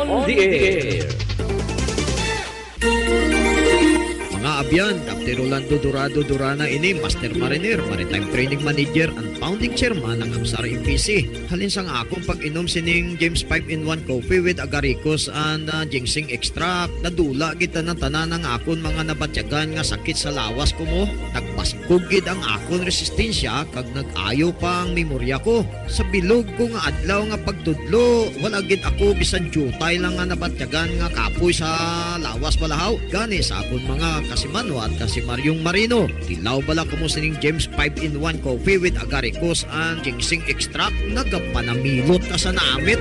On the air. Mga abyan, Dr. Rolando Dorado Durana ini Master Mariner, Maritime Training Manager and Founding Chairman ng AMSAR MPC. Halin sang akong pag-inom sining James 5-in-1 Coffee with Agaricus and Ginseng Extract. Nadula kita ng tanan ng akon mga nabatyagan nga sakit sa lawas ko mo. Nagpaskog gid ang akon resistensya kag nag-ayo pang memorya ko. Sa bilog ko nga adlaw nga pagtudlo, wala gid ako bisan jutay lang nga nabatyagan nga kapoy sa lawas balahaw. Gani sa akon mga Kasimano at Kasimaryong Marino. Tilaw bala ko mo sining James 5-in-1 Coffee with Agaricus and Ginseng Extract. Nagapanamilot ka sa namit.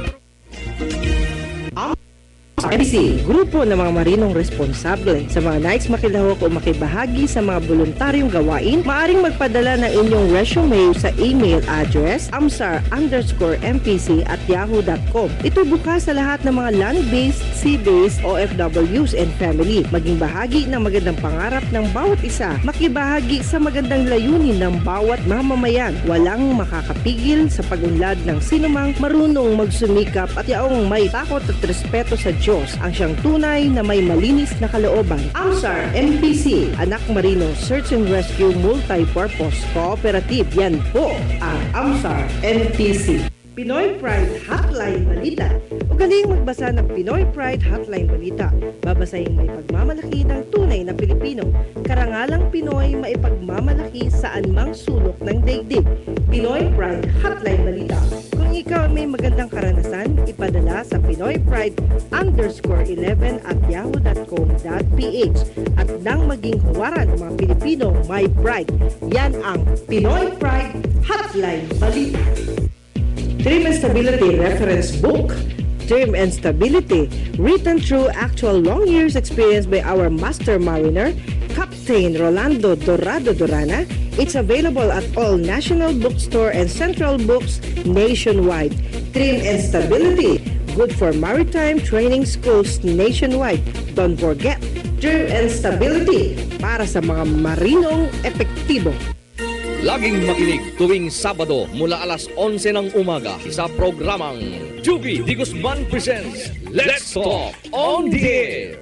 MPC, grupo ng mga marinong responsable. Sa mga nais makilahok o makibahagi sa mga voluntaryong gawain, maaring magpadala ng inyong resume sa email address amsar_mpc@yahoo.com. Ito bukas sa lahat ng mga land-based, sea-based, OFWs and family. Maging bahagi ng magandang pangarap ng bawat isa. Makibahagi sa magandang layunin ng bawat mamamayan. Walang makakapigil sa pag-unlad ng sinumang marunong magsumikap at yaong may takot at respeto sa Diyos, ang siyang tunay na may malinis na kalooban. AMSAR MPC, Anak Marino Search and Rescue Multi-Purpose Cooperative. Yan po ang AMSAR MPC. Pinoy Pride Hotline Balita. Ugaling magbasa ng Pinoy Pride Hotline Balita. Babasahin may pagmamalaki ng tunay na Pilipino. Karangalang Pinoy maipagmamalaki saan mang sulok ng daigdig. Pinoy Pride Hotline Balita. Kung ikaw may magandang karanasan, ipadala sa pinoypride_11@yahoo.com.ph at nang maging huwaran ng mga Pilipino may pride. Yan ang Pinoy Pride Hotline Balita. Trim and Stability Reference Book. Trim and Stability, written through actual long years experience by our Master Mariner, Captain Rolando Dorado Durana. It's available at all National Bookstore and Central Books nationwide. Trim and Stability, good for maritime training schools nationwide. Don't forget, Trim and Stability, para sa mga marinong epektibo. Laging makinig tuwing Sabado mula alas 11 ng umaga sa programang Juby Di Guzman presents Let's Talk on the Air.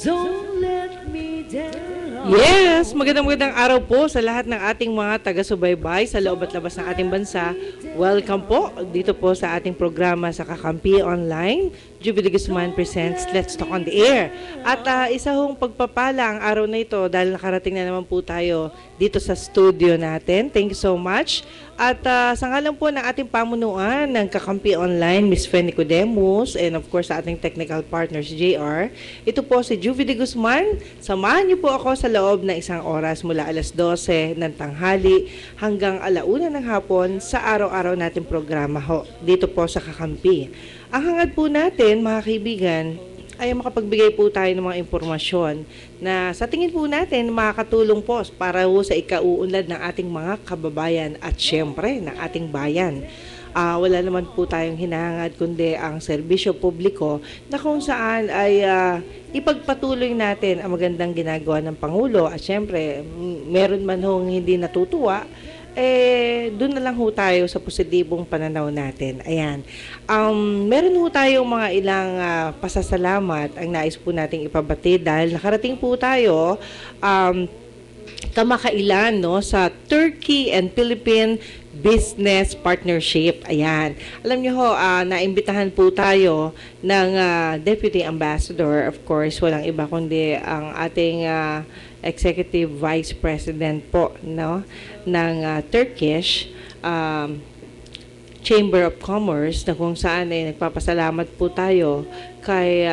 Don't let me down. Yes, magandang araw po sa lahat ng ating mga taga-subaybay sa loob at labas ng ating bansa. Welcome po dito po sa ating programa sa Kakampi Online. Juby Di Guzman presents Let's Talk on the Air. At isa hong pagpapala ang araw na ito dahil nakarating na naman po tayo dito sa studio natin. Thank you so much. At sa ngalan po ng ating pamunuan ng Kakampi Online, Miss Fanny Codemus, and of course sa ating technical partners, JR, ito po si Juby Di Guzman. Samahan niyo po ako sa loob ng isang oras mula alas 12 ng tanghali hanggang alauna ng hapon sa araw-araw nating programa ho, dito po sa Kakampi. Ang hangad po natin, mga kaibigan, ay makapagbigay po tayo ng mga impormasyon na sa tingin po natin makakatulong po para po sa ikauunlad ng ating mga kababayan at syempre ng ating bayan. Wala naman po tayong hinahangad kundi ang serbisyo publiko na kung saan ay ipagpatuloy natin ang magandang ginagawa ng Pangulo at syempre meron man hong hindi natutuwa, doon na lang ho tayo sa positibong pananaw natin. Ayan. Meron ho tayong mga ilang pasasalamat ang nais po nating ipabati dahil nakarating po tayo kamakailan no, sa Turkey and Philippine Business Partnership. Ayan. Alam niyo ho, naimbitahan po tayo ng Deputy Ambassador. Of course, walang iba kundi ang ating Executive Vice President po no, ng Turkish Chamber of Commerce na kung saan ay nagpapasalamat po tayo kay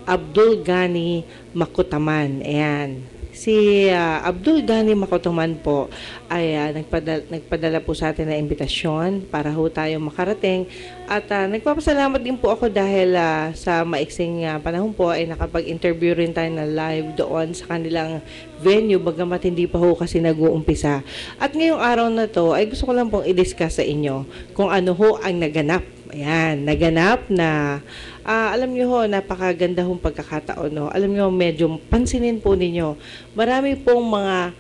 Abdul Ghani Makutaman. Ayan. Si Abdul Ghani Makutaman po ay nagpadala po sa atin na imbitasyon para ho tayo makarating at nagpapasalamat din po ako dahil sa maiksing panahon po ay nakapag-interview rin tayo na live doon sa kanilang venue bagamat hindi pa ho kasi nag-uumpisa. At ngayong araw na to ay gusto ko lang pong i-discuss sa inyo kung ano ho ang naganap. Ayan, naganap na alam niyo ho, napakaganda hong pagkakataon. No? Alam niyo, medyo pansinin po ninyo. Marami pong mga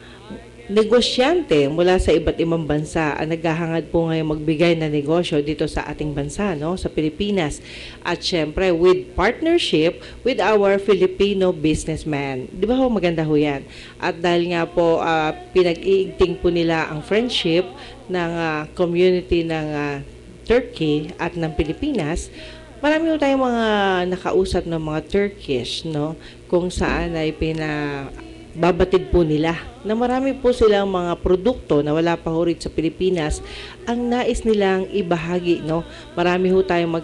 negosyante mula sa iba't ibang bansa ang naghahangad po ngayon magbigay na negosyo dito sa ating bansa, no, sa Pilipinas. At syempre, with partnership with our Filipino businessman. Di ba ho, maganda ho yan? At dahil nga po, pinag-iigting po nila ang friendship ng community ng Turkey at ng Pilipinas, marami po tayong mga nakausap ng mga Turkish, no, kung saan ay babatid po nila na marami po silang mga produkto na wala pa ho rito sa Pilipinas ang nais nilang ibahagi, no. Marami ho tayong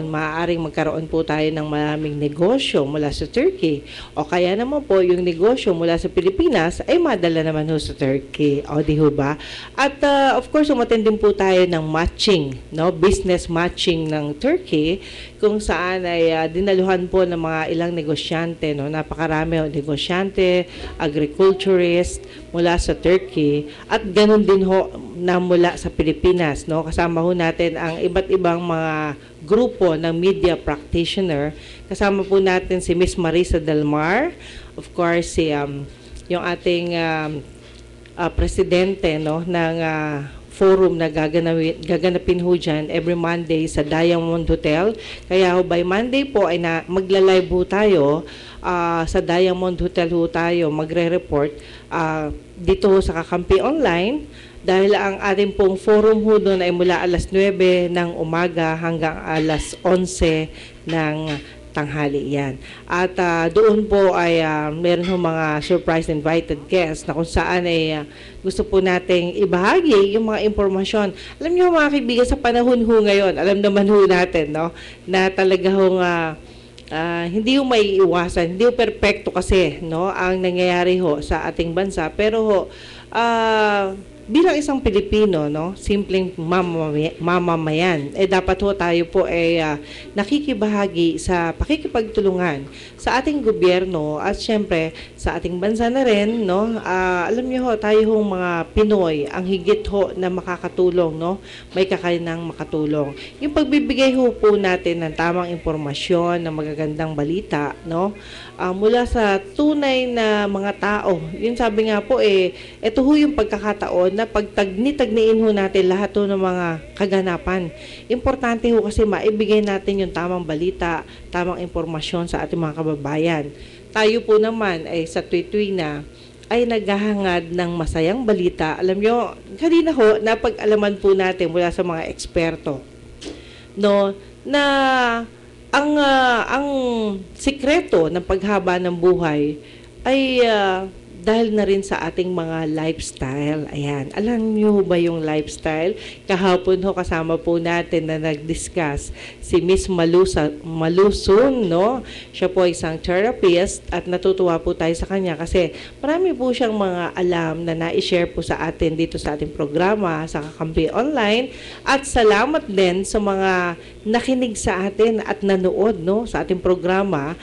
maaaring magkaroon po tayo ng maraming negosyo mula sa Turkey, o kaya naman po yung negosyo mula sa Pilipinas ay madala naman ho sa Turkey, o di ho ba? At of course, umattend din po tayo ng matching, no, business matching ng Turkey, kung saan ay dinaluhan po ng mga ilang negosyante, no, napakarami ho negosyante, agriculturist mula sa Turkey, at ganun din ho na mula sa Pilipinas, no. Kasama ho natin ang iba't ibang mga grupo ng media practitioner. Kasama po natin si Miss Marisa Del Mar, of course si yung ating presidente, no, ng forum na gaganapin ho dyan every Monday sa Diamond Hotel. Kaya ho, by Monday po ay magla-live ho tayo sa Diamond Hotel ho tayo magre-report dito ho sa Kakampi Online, dahil ang ating pong forum ho doon ay mula alas 9 ng umaga hanggang alas 11 ng tanghali yan. At doon po ay meron ho mga surprise invited guests na kung saan ay gusto po nating ibahagi yung mga impormasyon. Alam niyo mga kaibigan, sa panahon ho ngayon, alam naman ho natin, no, na talaga hong hindi ho may iwasan, hindi ho perpekto kasi, no, ang nangyayari ho sa ating bansa, pero ho bilang isang Pilipino, no, simpleng mamamayan, dapat ho tayo po ay nakikibahagi sa pakikipagtulungan sa ating gobyerno at syempre sa ating bansa na rin, no. Alam niyo ho, tayo hong mga Pinoy ang higit ho na makakatulong, no, may kakayanang makatulong. Yung pagbibigay ho po natin ng tamang impormasyon, ng magagandang balita, no, mula sa tunay na mga tao. Yun sabi nga po, ito ho yung pagkakataon na pagtagni-tagniin ho natin lahat ho ng mga kaganapan. Importante ho kasi maibigay natin yung tamang balita, tamang impormasyon sa ating mga kababayan. Tayo po naman ay sa tuwi-tuwi na ay naghahangad ng masayang balita. Alam nyo, kanina ho, napag-alaman po natin mula sa mga eksperto, no, na ang sikreto ng paghaba ng buhay ay dahil na rin sa ating mga lifestyle. Ayan. Alam niyo ba yung lifestyle? Kahapon ho kasama po natin na nag-discuss si Miss Malusun, no? Siya po isang therapist at natutuwa po tayo sa kanya kasi marami po siyang mga alam na na-share po sa atin dito sa ating programa sa Kakampi Online, at salamat din sa mga nakinig sa atin at nanood, no, sa ating programa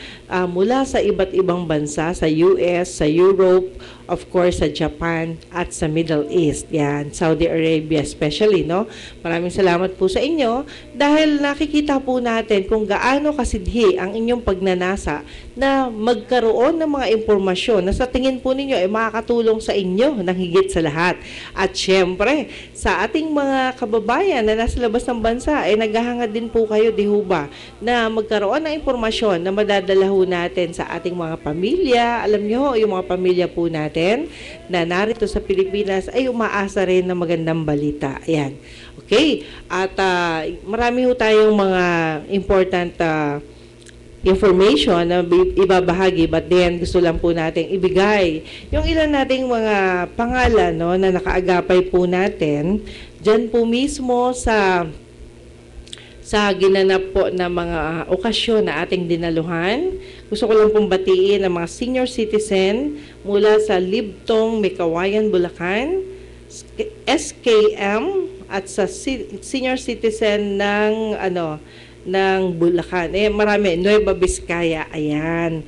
mula sa iba't ibang bansa, sa US, sa Europe, of course sa Japan at sa Middle East. Yan, Saudi Arabia especially, no. Maraming salamat po sa inyo dahil nakikita po natin kung gaano kasidhi ang inyong pagnanasa na magkaroon ng mga impormasyon na sa tingin po ninyo ay makakatulong sa inyo ng higit sa lahat. At syempre, sa ating mga kababayan na nasa labas ng bansa ay naghahangad din po kayo, di ho ba, na magkaroon ng impormasyon na madadala ho natin sa ating mga pamilya. Alam nyo, yung mga pamilya po natin na narito sa Pilipinas ay umaasa rin ng magandang balita. Ayan. Okay. At marami ho tayong mga important information na ibabahagi, but then gusto lang po nating ibigay yung ilan nating mga pangalan, no, na nakaagapay po natin dyan po mismo sa ginanap po na mga okasyon na ating dinaluhan. Gusto ko lang pong batiin ang mga senior citizen mula sa Libtong, Mekawayan, Bulacan, SKM, at sa senior citizen ng Bulacan. Marami, Nueva Vizcaya, ayan.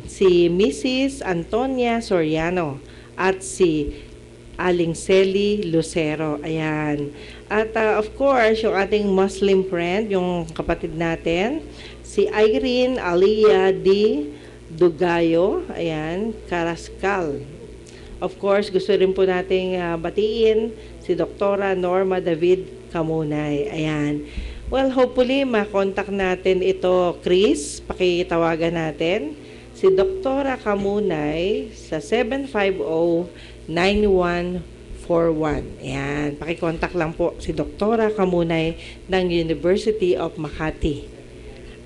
Si Mrs. Antonia Soriano at si Aling Celi Lucero, ayan. At of course, yung ating Muslim friend, yung kapatid natin, si Irene Aliyah D. Dugayo, ayan, Karaskal. Of course, gusto rin po nating batiin si Doktora Norma David Kamunay. Ayan. Well, hopefully, makontak natin ito, Chris. Pakitawagan natin si Doktora Kamunay sa 750-9141. Ayan. Pakikontak lang po si Doktora Kamunay ng University of Makati.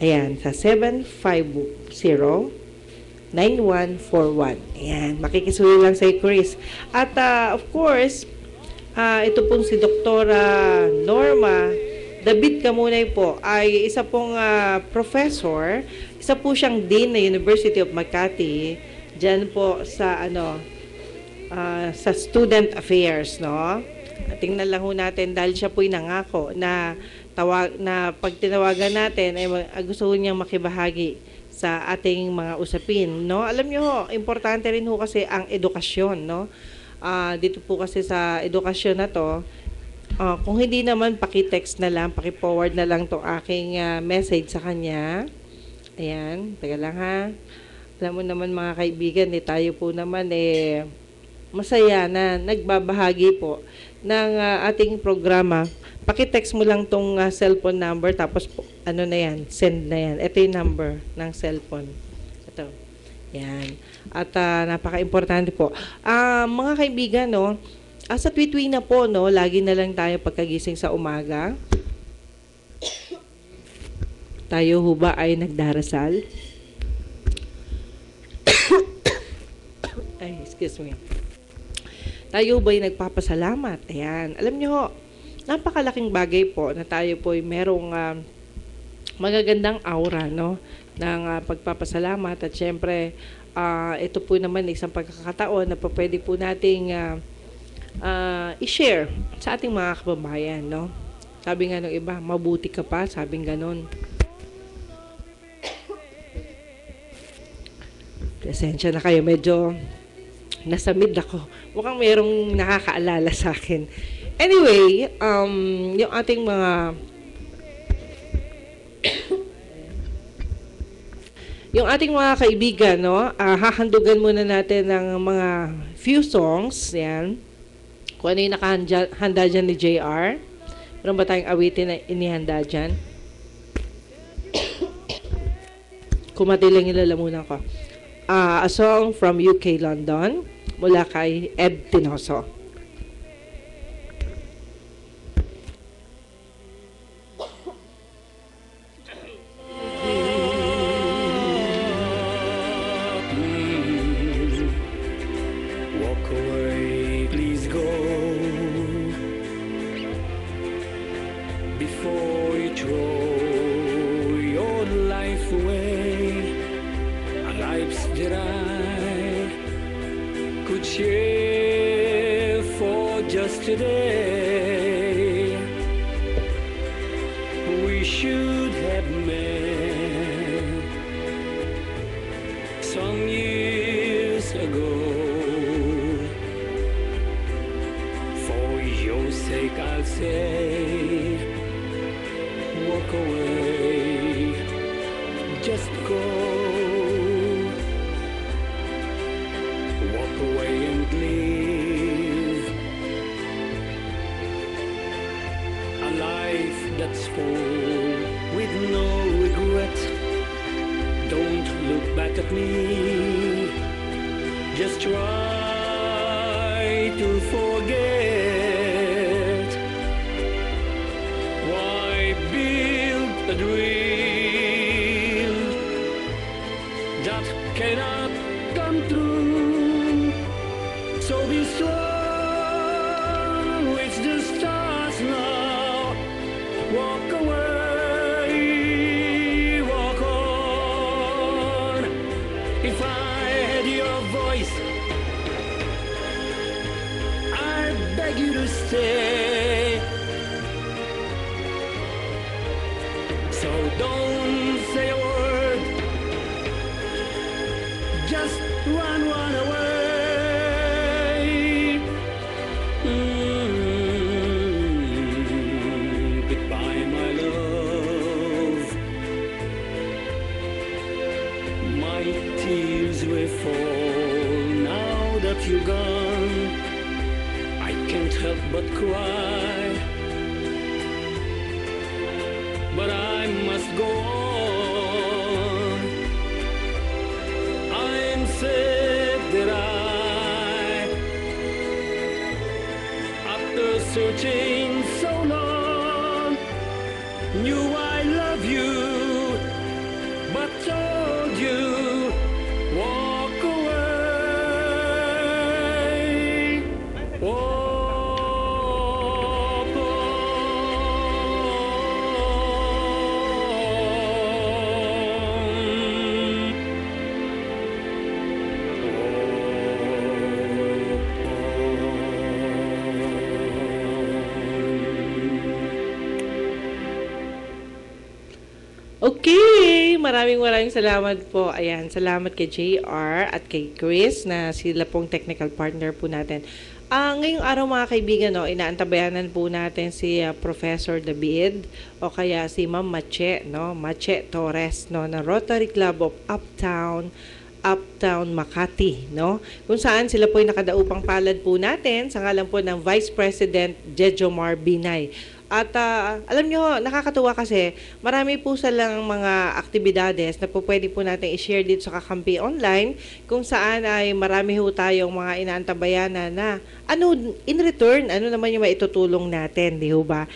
Ayan. Sa 750-9141. Ayan, makikisuyo lang sa Chris. At of course, ito pong si Doktora Norma David Kamunay po ay isa pong professor, isa po siyang dean na University of Makati, diyan po sa sa student affairs, no? Tingnan lang ho natin dahil siya po'y nangako na pag tinawagan natin ay gusto niyang makibahagi sa ating mga usapin, no? Alam niyo ho, importante rin ho kasi ang edukasyon, no? Dito po kasi sa edukasyon na to, kung hindi naman paki-text na lang, paki-forward na lang to aking message sa kanya. Ayan, teka lang ha. Alam mo naman mga kaibigan, tayo po naman masaya na nagbabahagi po ng ating programa. Paki-text mo lang tong cellphone number, tapos na yan, send na yan. Ito yung number ng cellphone. Ito. Yan. At napaka-importante po. Mga kaibigan, no, sa tweet na po, no, lagi na lang tayo pagkagising sa umaga. Tayo ho ba ay nagdarasal? Ay, excuse me. Tayo ba ay nagpapasalamat? Ayan. Alam niyo ho, napakalaking bagay po na tayo po ay merong magagandang aura, no, ng pagpapasalamat. At syempre, ito po naman isang pagkakataon na pwede po nating i-share sa ating mga kababayan, no. Sabi nga nung iba, mabuti ka pa, sabing ganon. Pasensya na kayo, medyo nasa mid ako. Mukhang mayroong nakakaalala sa akin. Anyway, yung ating mga kaibigan, no, hahandugan muna natin ng mga few songs, yan. Kung ano yung nakahanda dyan ni JR. Meron ba tayong awitin na inihanda dyan? Kumatilang ilalamunan ko. A song from UK London mula kay Ed Tinoso. Walk away, please go before you throw your life away. A life that I could share for just today. We should have met some years ago. For your sake I'll say, walk away, just go. Walk away and live a life that's full with no regret. Don't look back at me, just try to forget. Why build a dream that cannot come true? So be strong, reach the stars now. Walk away, walk on. If I had your voice, I'd beg you to stay. So don't say a word, just run away. Goodbye, my love. My tears will fall now that you're gone. cry, but I must go on. I'm sad that after searching so long, knew I love you, but told you walk away. Walk on. Okay, maraming salamat po. Ayan, salamat kay JR at kay Chris na sila pong technical partner po natin. Ngayong araw mga kaibigan, no, inaantabayanan po natin si Professor David o kaya si Ma'am Mache, no, Mache Torres, no, ng Rotary Club of Uptown Makati, no? Kung saan sila po ay nakadaupang palad po natin sa ngalan po ng Vice President Jejomar Binay. At alam nyo, nakakatuwa kasi marami po silang mga aktibidades na po pwede po natin i-share dito sa Kakampi Online kung saan ay marami ho tayong mga inaantabayanan na in return, ano naman yung maitutulong natin, di ho ba?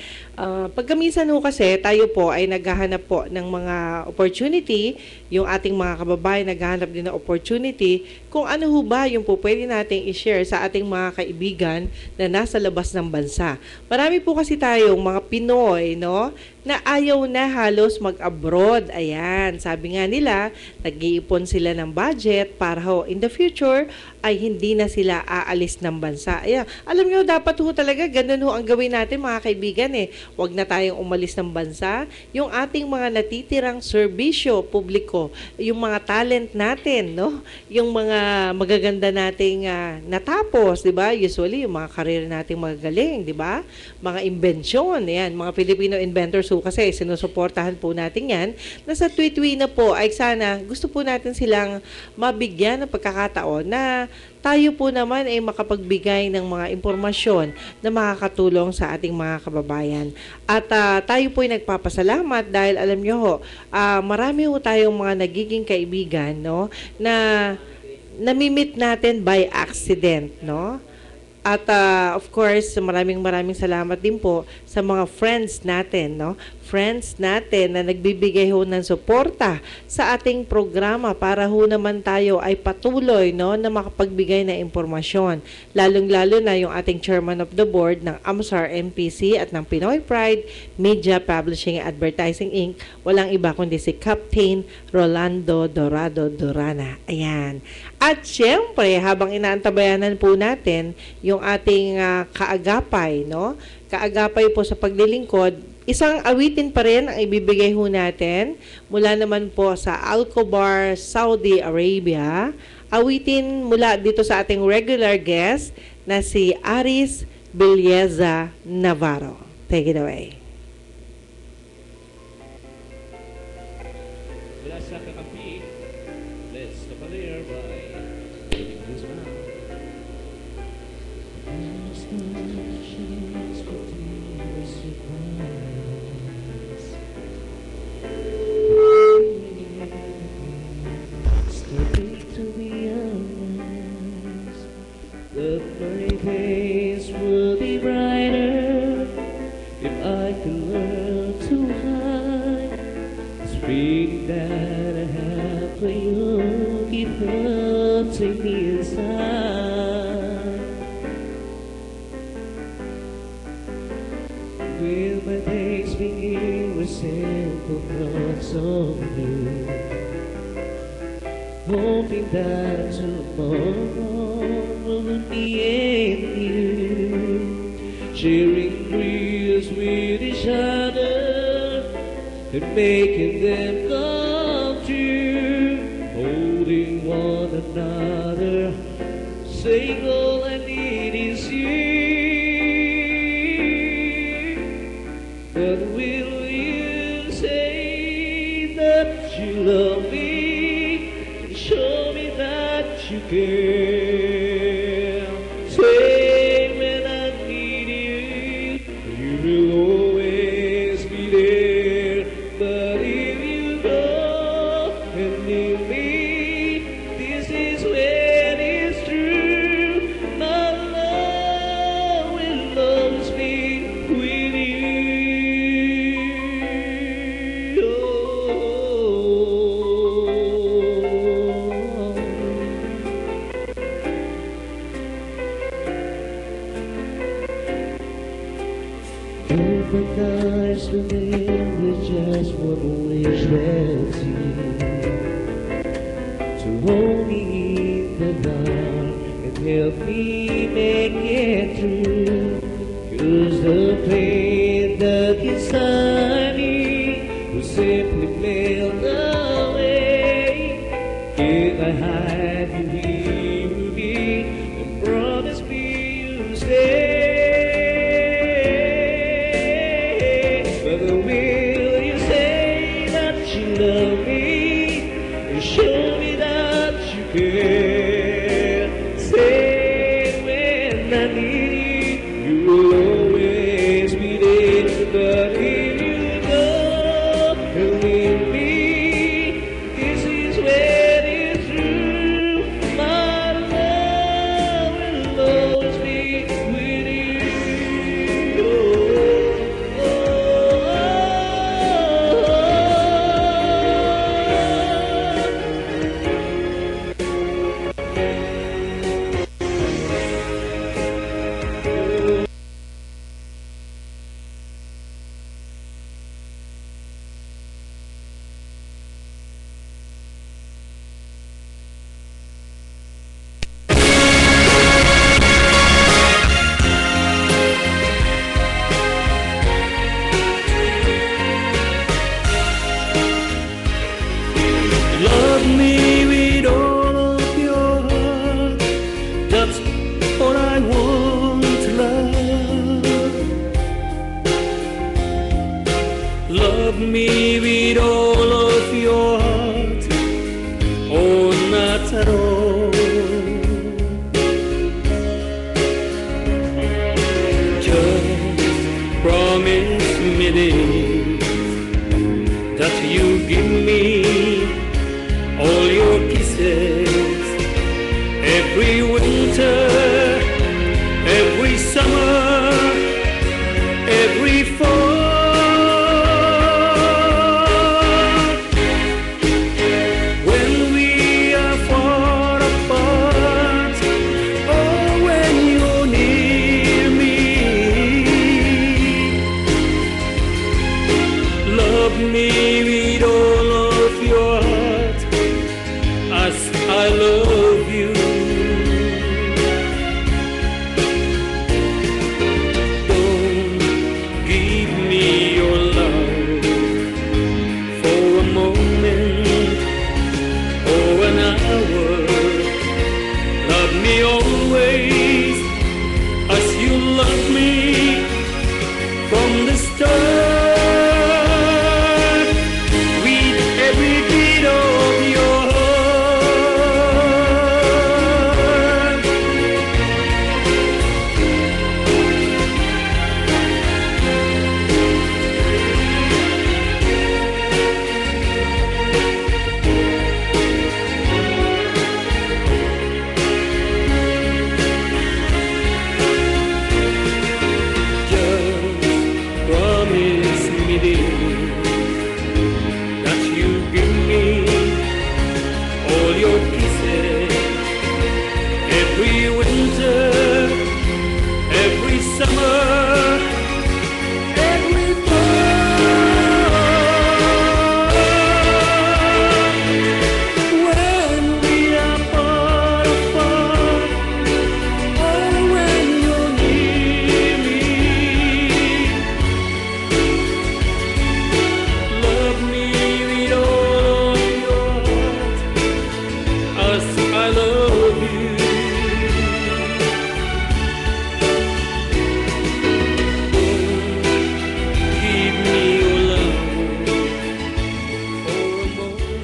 Pagkaminsan ho kasi tayo po ay naghahanap po ng mga opportunity, yung ating mga kababayan naghahanap din ng opportunity kung ano ho ba yung po pwede nating i-share sa ating mga kaibigan na nasa labas ng bansa. Marami po kasi tayong mga Pinoy, no, na ayaw na halos mag-abroad. Ayan, sabi nga nila, nag-iipon sila ng budget para ho in the future ay hindi na sila aalis ng bansa. Ayan, alam nyo, dapat ho talaga ganun ho ang gawin natin mga kaibigan eh. Huwag na tayong umalis ng bansa. Yung ating mga natitirang serbisyo publiko, yung mga talent natin, no? Yung mga magaganda nating natapos, di ba? Usually, yung mga karir nating magagaling, di ba? Mga imbensyon, yan, mga Filipino inventors ho kasi sinusuportahan po natin yan. Nasa tweet-tweet na po ay sana gusto po natin silang mabigyan ng pagkakataon na tayo po naman ay makapagbigay ng mga impormasyon na makakatulong sa ating mga kababayan. At tayo po ay nagpapasalamat dahil alam nyo ho, marami ho tayong mga nagiging kaibigan, no, na namimit natin by accident, no? At of course, maraming salamat din po sa mga friends natin, no? Friends natin na nagbibigay ho ng suporta sa ating programa para ho naman tayo ay patuloy, no, na makapagbigay ng impormasyon. Lalong-lalo na yung ating chairman of the board ng AMSAR MPC at ng Pinoy Pride Media Publishing and Advertising Inc. Walang iba kundi si Captain Rolando Dorado Durana. Ayan. At syempre, habang inaantabayanan po natin yung ating kaagapay, no? Kaagapay po sa paglilingkod, isang awitin pa rin ang ibibigay ho natin mula naman po sa Alcobar, Saudi Arabia. Awitin mula dito sa ating regular guest na si Aris Bilyeza Navarro. Take it away. Mula sa Kakampi, Let's Cavalier by David Guzman. The funny days will be brighter if I could learn to hide this feeling that I have for you. Keep hurting me inside. Will my days begin with simple thoughts of you, hoping that tomorrow will be in you, sharing dreams with each other and making them come true, holding one another, saying all I need is you. But will you say that you love me and show me that you care? Say when I need you, Open eyes to live with just one wish, that's you. To hold me in the dark and help me make it through. 'Cause the pain that inside me will simply melt away if I hide you here with me and promise me you'll stay. But will you say that you love me and show me that you care? Say when I need you, you will always be there. But if you go and leave me, this is when it's true. My love will always be with you. Oh, oh, love me with all of your heart. That's all I want to love. Love me with all of your heart, or not at all. Just promise me this, that you give me all your kisses every winter, every summer, every fall. When we are far apart, or when you're near me, love me with all of your heart as I love you. Don't give me your love for a moment or an hour. Love me always as you love me from the start, with every beat of your heart. Just promise me this, that you give me all your kisses every winter, every summer, every fall. When we are far apart, or when you're near me, love me with all of your heart as I love you. Give me your love for a moment.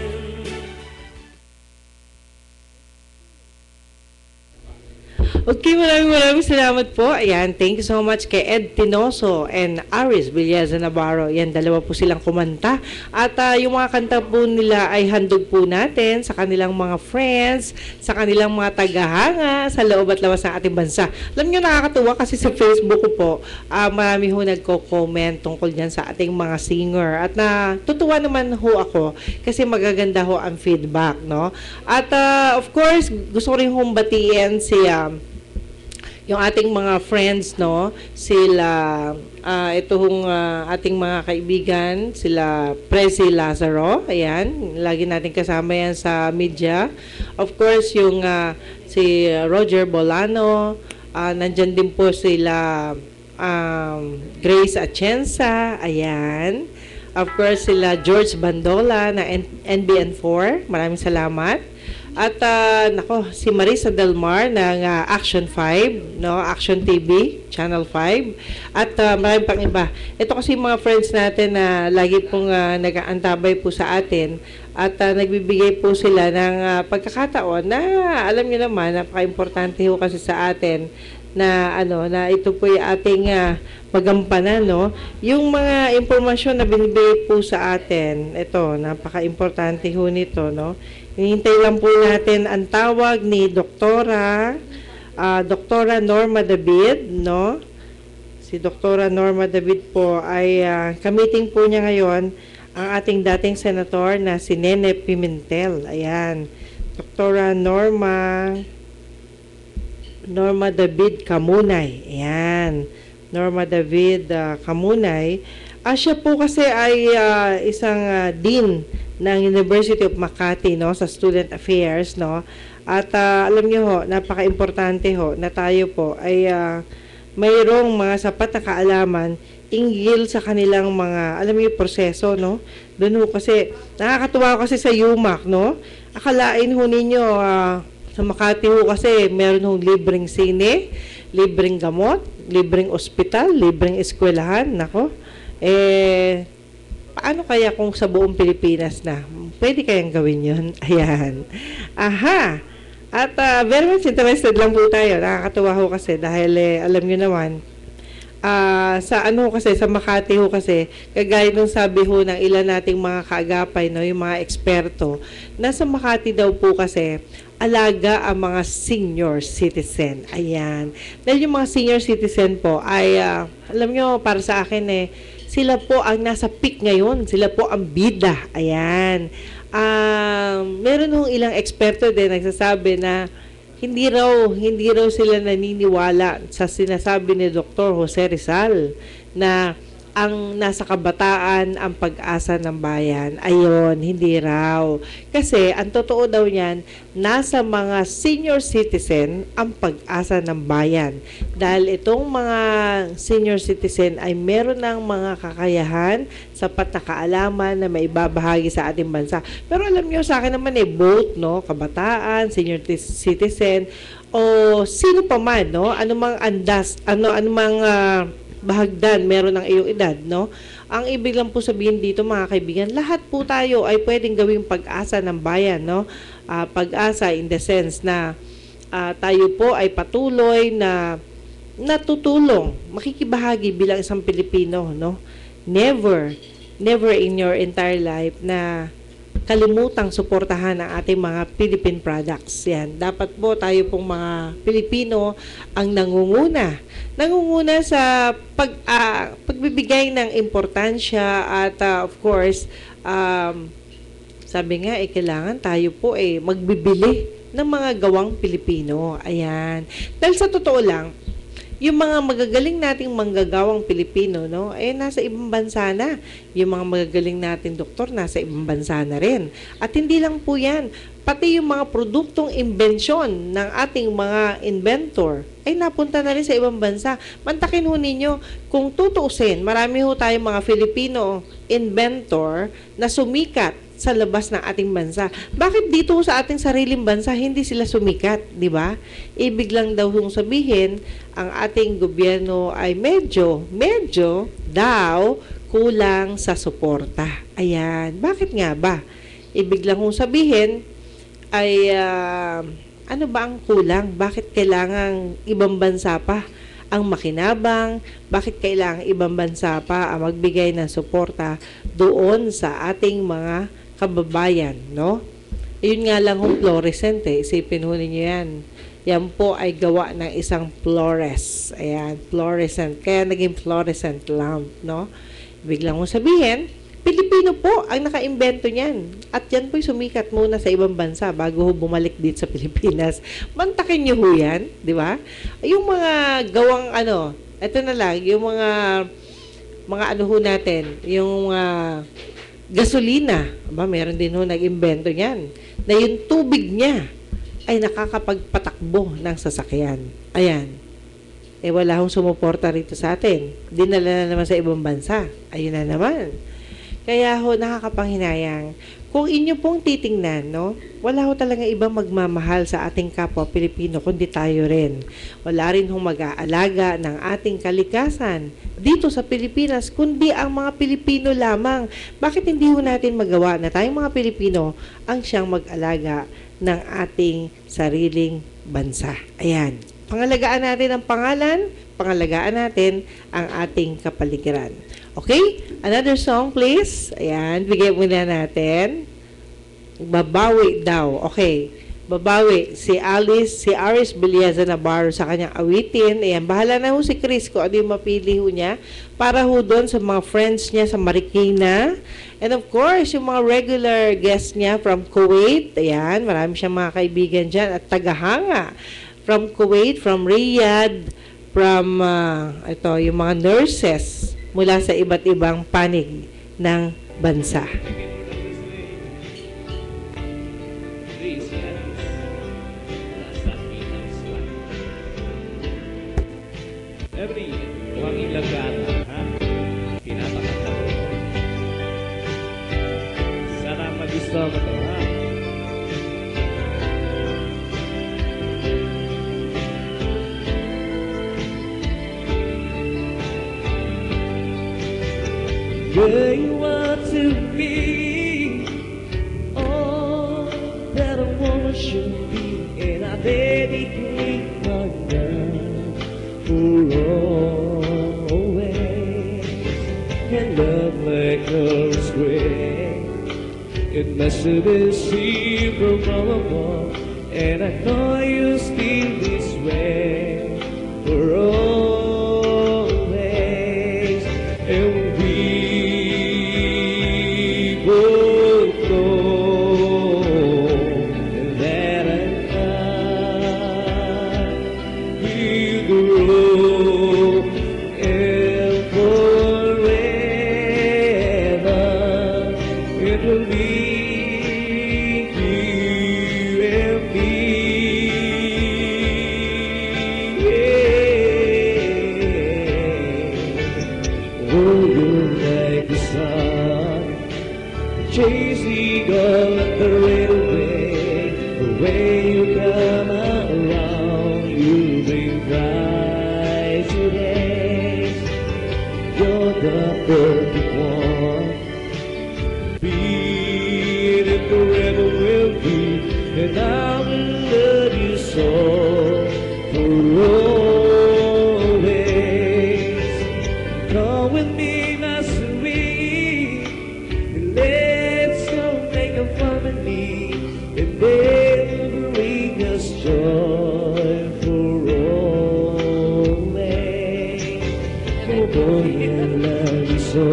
Okay, maraming salamat po. Ayan, thank you so much kay Ed Tinoso and Aris Villeza Navarro. Yan, dalawa po silang kumanta. At yung mga kanta po nila ay handog po natin sa kanilang mga friends, sa kanilang mga tagahanga sa loob at labas ng ating bansa. Alam nyo, nakakatuwa kasi sa Facebook ko po, marami ho nagko-comment tungkol dyan sa ating mga singer. At tutuwa naman ho ako kasi magaganda ho ang feedback, no? At of course, gusto ko rin hong batiin si yung ating mga friends, no, sila, ating mga kaibigan, sila Prezi Lazaro, ayan, lagi natin kasama yan sa media. Of course, yung si Roger Bolano, nandyan din po sila Grace Atienza, ayan. Of course, sila George Bandola na NBN4, maraming salamat. At si Marisa Del Mar ng Action 5, no, Action TV, Channel 5. At marami pang iba. Ito kasi mga friends natin na lagi pong nag-aantabay po sa atin at nagbibigay po sila ng pagkakataon na alam niyo naman, napaka-importante ho kasi sa atin na na ito po yung ating magampanan, no? Yung mga impormasyon na binibigay po sa atin, ito, napaka-importante ho nito, no? Hinihintay lang po natin ang tawag ni Doktora Norma David, no? Si Doktora Norma David po ay kamiting po niya ngayon ang ating dating senator na si Nene Pimentel. Ayan. Doktora Norma David Kamunay. Ayan. Norma David Kamunay. Siya po kasi ay isang dean ng University of Makati, no, sa Student Affairs, no. At alam niyo ho, napaka-importante ho na tayo po ay mayroong mga sapat na kaalaman hinggil sa kanilang mga, alam niyo, proseso, no. Doon ho kasi nakakatuwa kasi sa UMAC, no. Akalain ho ninyo sa Makati ho kasi meron hong libreng sine, libreng gamot, libreng ospital, libreng eskwelahan, nako. Paano kaya kung sa buong Pilipinas na? Pwede kayang gawin yun? Ayan. Aha! At very much interested lang po tayo. Nakakatuwa ho kasi dahil alam nyo naman, sa Makati ho kasi, kagaya nung sabi ho ng ilan nating mga kaagapay, no, yung mga eksperto, nasa Makati daw po kasi, alaga ang mga senior citizen. Ayan. Dahil yung mga senior citizen po ay, alam nyo, para sa akin sila po ang nasa peak ngayon. Sila po ang bida. Ayan. Meron hong ilang eksperto din nagsasabi na hindi raw sila naniniwala sa sinasabi ni Dr. Jose Rizal na ang nasa kabataan ang pag-asa ng bayan. Ayon, hindi raw. Kasi ang totoo daw niyan, nasa mga senior citizen ang pag-asa ng bayan. Dahil itong mga senior citizen ay meron ng mga kakayahan, sapat na kaalaman na may ibabahagi sa ating bansa. Pero alam niyo sa akin naman both, no, kabataan, senior citizen, o sino pa man, no, anumang andas, anumang bahagdan meron ng iyong edad, no? Ang ibig lang po sabihin dito, mga kaibigan, lahat po tayo ay pwedeng gawing pag-asa ng bayan, no? Pag-asa in the sense na tayo po ay patuloy na natutulong, makikibahagi bilang isang Pilipino, no? Never in your entire life na kalimutang suportahan ang ating mga Philippine products. Yan. Dapat po tayo pong mga Pilipino ang nangunguna sa pagbibigay ng importansya at of course, sabi nga, kailangan tayo po magbibili ng mga gawang Pilipino. Ayan. Dahil sa totoo lang, yung mga magagaling nating manggagawang Pilipino, no, nasa ibang bansa na. Yung mga magagaling nating doktor, nasa ibang bansa na rin. At hindi lang po yan, pati yung mga produktong imbensyon ng ating mga inventor, ay napunta na rin sa ibang bansa. Mantakin ho ninyo, kung tutuusin, marami ho tayong mga Filipino inventor na sumikat sa labas ng ating bansa. Bakit dito sa ating sariling bansa hindi sila sumikat, di ba? Ibig lang daw hong sabihin, ang ating gobyerno ay medyo daw kulang sa suporta. Ayan. Bakit nga ba? Ibig lang hong sabihin ay ano ba ang kulang? Bakit kailangang ibang bansa pa ang makinabang? Bakit kailangang ibang bansa pa ang magbigay ng suporta doon sa ating mga kababayan, no? Yun nga lang hong fluorescent Isipin ho ninyo yan. Yan po ay gawa ng isang Flores. Ayan, fluorescent. Kaya naging fluorescent lamp, no? Ibig lang hong sabihin, Pilipino po ang nakaimbento niyan. At yan po'y sumikat muna sa ibang bansa bago ho bumalik dito sa Pilipinas. Mantakin niyo ho yan, di ba? Yung mga gawang ito na lang, yung mga ano ho natin, yung gasolina, meron din ho nag-imbento niyan, na yung tubig niya ay nakakapagpatakbo ng sasakyan. Ayan. Wala hong sumuporta rito sa atin. Dinala na naman sa ibang bansa. Ayun na naman. Kaya ho, nakakapanghinayang. Kung inyo pong titingnan, no, wala ho talaga ibang magmamahal sa ating kapwa Pilipino, kundi tayo rin. Wala rin hong mag-aalaga ng ating kalikasan dito sa Pilipinas, kundi ang mga Pilipino lamang. Bakit hindi ho natin magawa na tayong mga Pilipino ang siyang mag-alaga ng ating sariling bansa? Ayan. Pangalagaan natin ang pangalan, pangalagaan natin ang ating kapaligiran. Okay? Another song, please. Ayan, bigyan muna natin. Babawi daw. Okay. Babawi. Si Aris Biliaza Navarro sa kanyang awitin. Ayan, bahala na ho si Chris kung ano yung mapili ho niya para ho doon sa mga friends niya sa Marikina. And of course, yung mga regular guests niya from Kuwait. Ayan, marami siyang mga kaibigan dyan at tagahanga. From Kuwait, from Riyadh, from yung mga nurses mula sa iba't ibang panig ng bansa. Every huwag ilagana, ha? Pinapakanta ko. Sana magustuhan mo to, ha? Girl, you are to me all that a woman should be, and I dedicate my love for always. And love like a spring, it must have been seen from all, and I know you feel this way for always. And we both know that I will grow and forever it will be you and me. Oh, you're like the sun, chasing all the railway. The way you come around, you bring bright today. You're the perfect one, be it forever will be, and I will love you so for always. Come with me, my sweet, and let's all make a family, and then bring us joy for always. Oh boy, I love you so,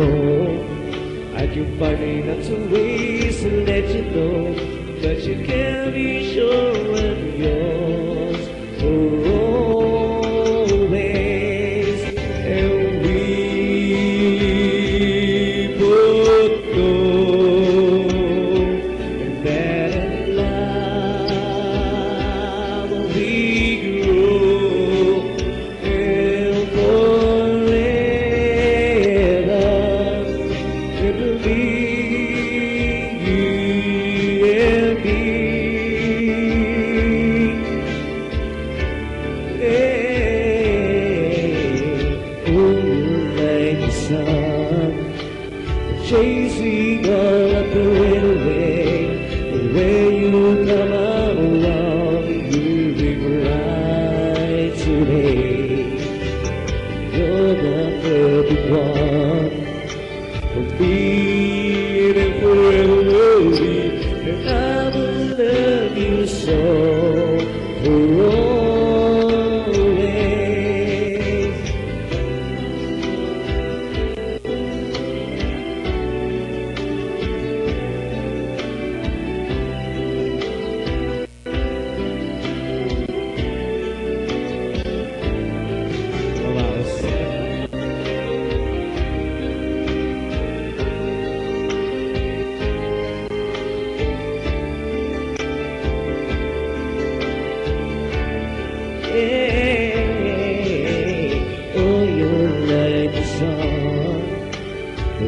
I can find enough to ways to let you know, but you can be sure I'm yours for always. And we both know that in love we grow and forever it will be you and me. Like the sun, chasing all of the railway. The way you come around, you bring right today. You're the perfect one for me, and forever will be, and I will love you so for always.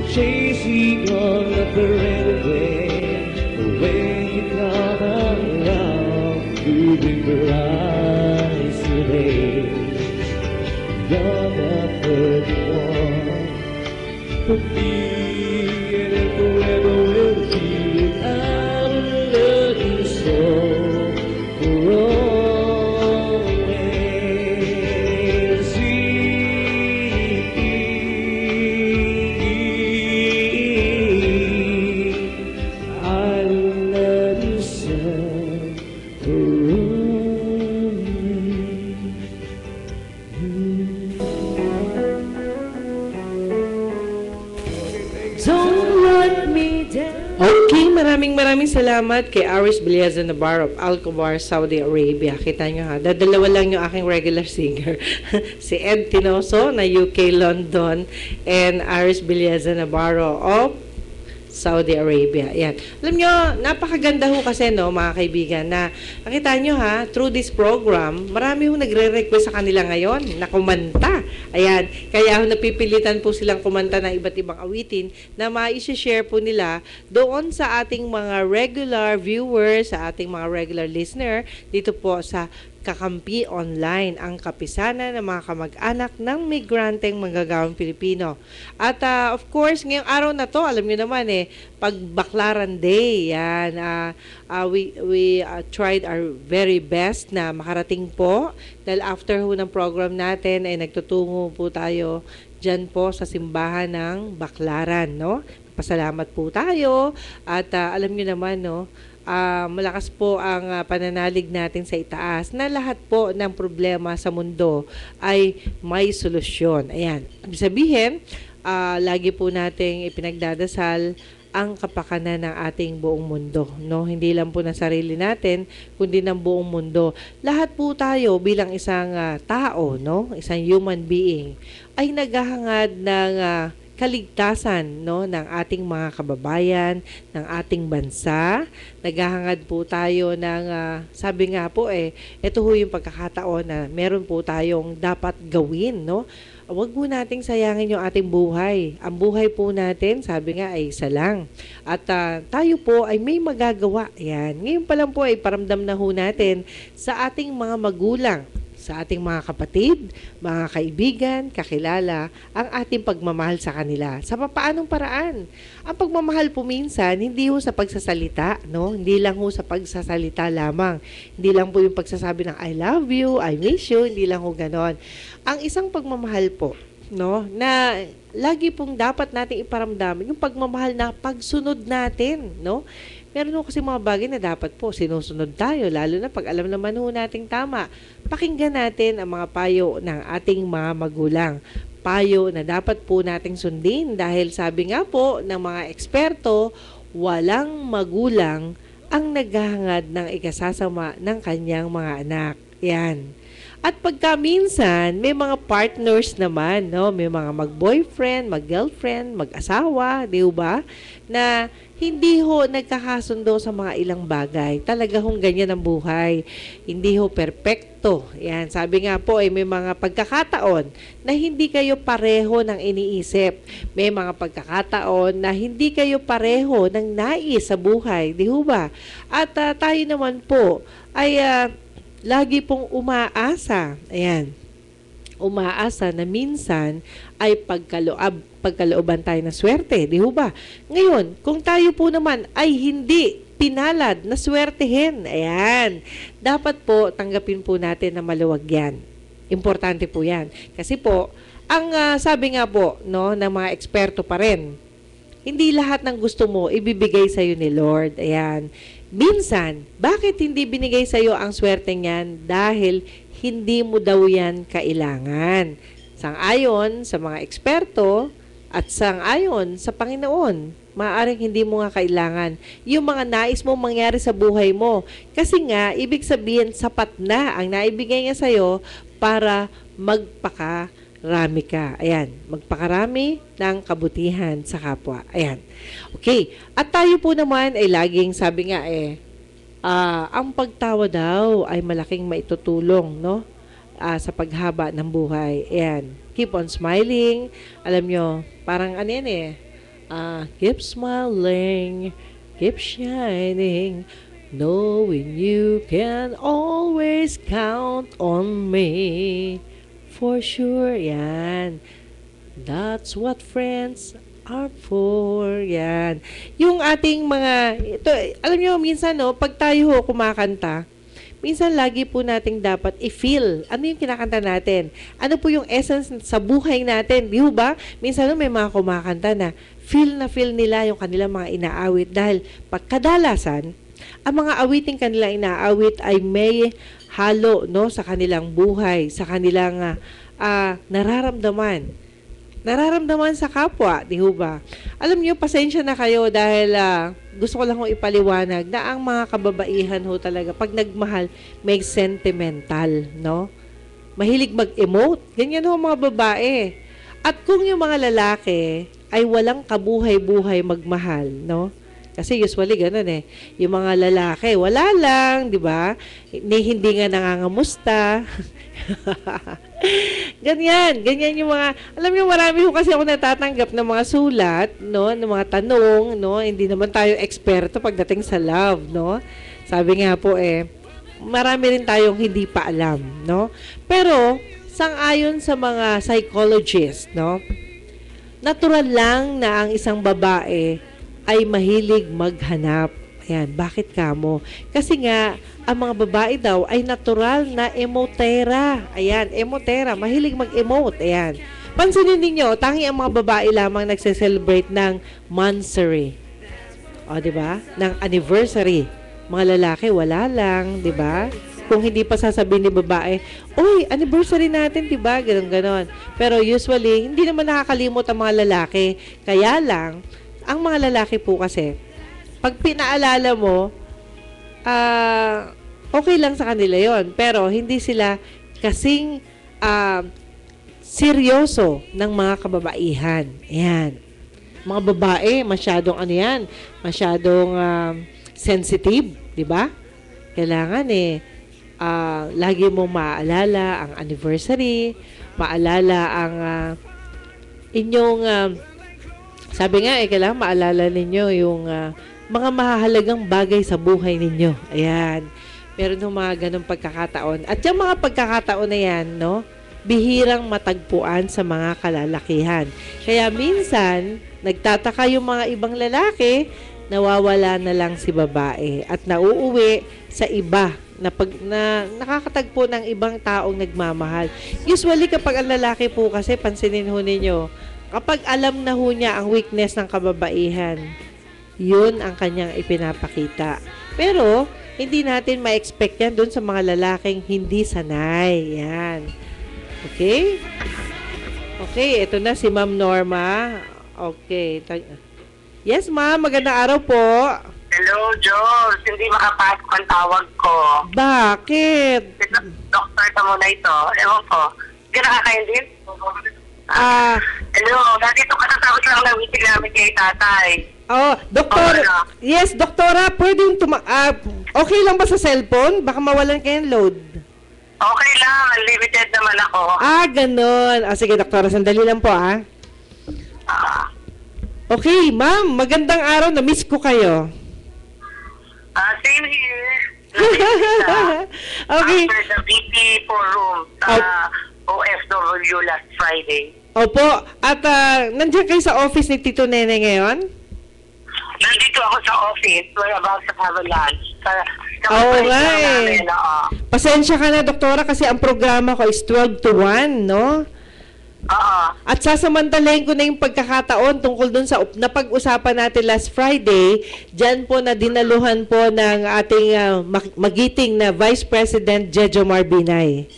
chasing on the way. When you come around, you bring bright today. You're the perfect one for me, and forever will be. I love you so for always. I love you so for always. Don't let me down. Okay, maraming salamat kay Aris Biliaza Navarro of Alcobar, Saudi Arabia. Kita nyo ha, dadalawa lang yung aking regular singer. Si Ed Tinoso na UK, London, and Aris Biliaza Navarro of Saudi Arabia. Yan. Alam nyo, napakaganda ho kasi, no, mga kaibigan, na nakita nyo ha, through this program, marami ho nagre-request sa kanila ngayon na kumanta. Ayan. Kaya ho napipilitan po silang kumanta ng iba't ibang awitin na ma-share po nila doon sa ating mga regular viewers, sa ating mga regular listener, dito po sa Kakampi Online, ang kapisanan ng mga kamag-anak ng migranteng manggagawang Pilipino. At of course, ngayong araw na to, alam niyo naman Pagbaklaran Day, yan. We tried our very best na makarating po dahil after ho ng program natin ay nagtutungo po tayo dyan po sa simbahan ng Baklaran, no? Pasalamat po tayo at alam niyo naman, no, malakas po ang pananalig natin sa itaas na lahat po ng problema sa mundo ay may solusyon. Ayan. Ibig sabihin, lagi po nating ipinagdadasal ang kapakanan ng ating buong mundo, no? Hindi lang po ng sarili natin, kundi ng buong mundo. Lahat po tayo bilang isang tao, no? Isang human being ay naghahangad ng kaligtasan, no, ng ating mga kababayan, ng ating bansa. Naghahangad po tayo ng sabi nga po ito ho yung pagkakataon na meron po tayong dapat gawin, no? Huwag po nating sayangin yung ating buhay. Ang buhay po natin, sabi nga, ay isa lang. At tayo po ay may magagawa. Yan. Ngayon pa lang po ay paramdam na ho natin sa ating mga magulang, sa ating mga kapatid, mga kaibigan, kakilala, ang ating pagmamahal sa kanila. Sa papaanong paraan? Ang pagmamahal po minsan, hindi ho sa pagsasalita, no? Hindi lang ho sa pagsasalita lamang. Hindi lang po yung pagsasabi ng I love you, I miss you, hindi lang ho ganon. Ang isang pagmamahal po, no, na lagi pong dapat nating iparamdam, yung pagmamahal na pagsunod natin, no? Meron ho kasi mga bagay na dapat po sinusunod tayo, lalo na pag alam naman ho nating tama. Pakinggan natin ang mga payo ng ating mga magulang. Payo na dapat po nating sundin dahil sabi nga po ng mga eksperto, walang magulang ang naghahangad ng ikasasama ng kanyang mga anak. Yan. At pagka minsan, may mga partners naman, no? May mga mag-boyfriend, mag-girlfriend, mag-asawa, di ba? Na hindi ho nagkakasundo sa mga ilang bagay. Talaga hong ganyan ang buhay. Hindi ho perpekto. Yan, sabi nga po, may mga pagkakataon na hindi kayo pareho ng iniisip. May mga pagkakataon na hindi kayo pareho ng nais sa buhay. Di ho ba? At tayo naman po ay lagi pong umaasa. Ayan. Umaasa na minsan ay pagkalooban tayo ng swerte, di ho ba? Ngayon, kung tayo po naman ay hindi pinalad na swertehin, ayan, dapat po tanggapin po natin na maluwag yan. Importante po yan. Kasi po, ang sabi nga po, no, ng mga eksperto pa rin, hindi lahat ng gusto mo ibibigay sa iyo ni Lord. Ayan. Minsan, bakit hindi binigay sa iyo ang swerte niyan? Dahil hindi mo daw yan kailangan. Sang-ayon sa mga eksperto at sang-ayon sa Panginoon, maaaring hindi mo nga kailangan yung mga nais mong mangyari sa buhay mo. Kasi nga, ibig sabihin, sapat na ang naibigay niya sa'yo para magpakarami ka. Ayan, magpakarami ng kabutihan sa kapwa. Ayan. Okay, at tayo po naman ay laging sabi nga ang pagtawa daw ay malaking maitutulong, no? Sa paghaba ng buhay. Ayan. Keep on smiling. Alam nyo, parang ano yan Keep smiling, keep shining, knowing you can always count on me. For sure, yan. That's what friends are for, yan. Yung ating mga, ito, alam nyo, minsan, no, pag tayo ho kumakanta, minsan lagi po nating dapat i-feel ano yung kinakanta natin. Ano po yung essence sa buhay natin. Di ba? Minsan may mga kumakanta na feel nila yung kanilang mga inaawit dahil pagkadalasan, ang mga awiting kanilang inaawit ay may halo no sa kanilang buhay, sa kanilang nararamdaman sa kapwa, di ba? Alam niyo, pasensya na kayo dahil gusto ko lang hong ipaliwanag na ang mga kababaihan ho talaga, pag nagmahal, may sentimental, no? Mahilig mag-emote. Ganyan ho mga babae. At kung yung mga lalaki ay walang kabuhay-buhay magmahal, no? Kasi usually ganun eh. Yung mga lalaki, wala lang, di ba? Hindi nga nangangamusta. ganyan yung mga, alam niyo, marami ho kasi ako natatanggap ng mga sulat, no, ng mga tanong, no, hindi naman tayo eksperto pagdating sa love, no. Sabi nga po marami rin tayong hindi pa alam, no. Pero sang-ayon sa mga psychologist, no, natural lang na ang isang babae ay mahilig maghanap. Ayan, bakit kamo? Kasi nga, ang mga babae daw ay natural na emotera. Ayan, emotera. Mahilig mag-emote. Ayan. Pansinin ninyo, tangi ang mga babae lamang nagse-celebrate ng monthsary. O, di ba? Ng anniversary. Mga lalaki, wala lang, di ba? Kung hindi pa sasabihin ni babae, uy, anniversary natin, di ba? Ganon. Pero usually, hindi naman nakakalimot ang mga lalaki. Kaya lang, ang mga lalaki po kasi, pag pinaalala mo, okay lang sa kanila yon, pero hindi sila kasing seryoso ng mga kababaihan. Ayan. Mga babae, masyadong masyadong sensitive, di ba? Kailangan lagi mong maalala ang anniversary, maalala ang inyong sabi nga kailangan maalala ninyo yung mga mahahalagang bagay sa buhay ninyo. Ayan. Meron ng mga ganong pagkakataon. At yung mga pagkakataon na yan, no, bihirang matagpuan sa mga kalalakihan. Kaya minsan, nagtataka yung mga ibang lalaki, nawawala na lang si babae at nauuwi sa iba na nakakatagpo ng ibang taong nagmamahal. Usually, kapag ang lalaki po kasi, pansinin ho ninyo, kapag alam na ho niya ang weakness ng kababaihan, yun ang kanyang ipinapakita. Pero, hindi natin ma-expect yan dun sa mga lalaking hindi sanay. Yan. Okay? Okay, ito na si Ma'am Norma. Okay. Yes, ma'am. Magandang araw po. Hello, George. Hindi makapasok ang tawag ko. Bakit? Doktor ka muna ito. Ewan ko. Hindi nakakaintindi? Hello, nandito ka sa tawag lang ng meeting namin kay tatay. Doktor. Yes, doktora, pwedeng okay lang ba sa cellphone? Baka mawalan kayong load. Okay lang, unlimited naman ako. Ganun. Sige, doktora, sandali lang po, Okay, ma'am, magandang araw. Na-miss ko kayo. Same here. Okay. After the VP forum OFW last Friday. Opo. At nandiyan kayo sa office ni Tito Nene ngayon? Nandito ako sa office. We're about to have a lunch. Okay. Pasensya ka na, doktora, kasi ang programa ko is 12 to 1, no? At sasamantalahin ko na yung pagkakataon tungkol dun sa napag-usapan natin last Friday, dyan po na dinaluhan po ng ating magiting na Vice President Jejo Marbinay.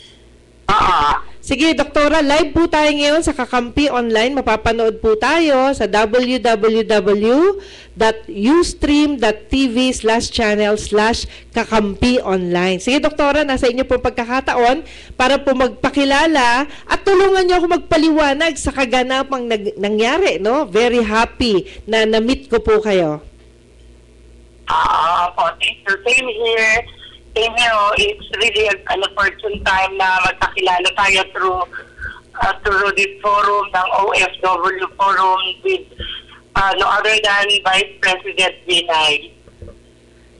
Sige, doktora, live po tayo ngayon sa Kakampi Online. Mapapanood po tayo sa www.ustream.tv/channel/Kakampi Online. Sige, doktora, nasa inyo po pagkakataon para po magpakilala at tulungan niyo ako magpaliwanag sa kaganapang nangyari, no? Very happy na na-meet ko po kayo. Same here. It's really an opportune time na magkakilala tayo through this forum ng OFW forum with no other than Vice President Binay.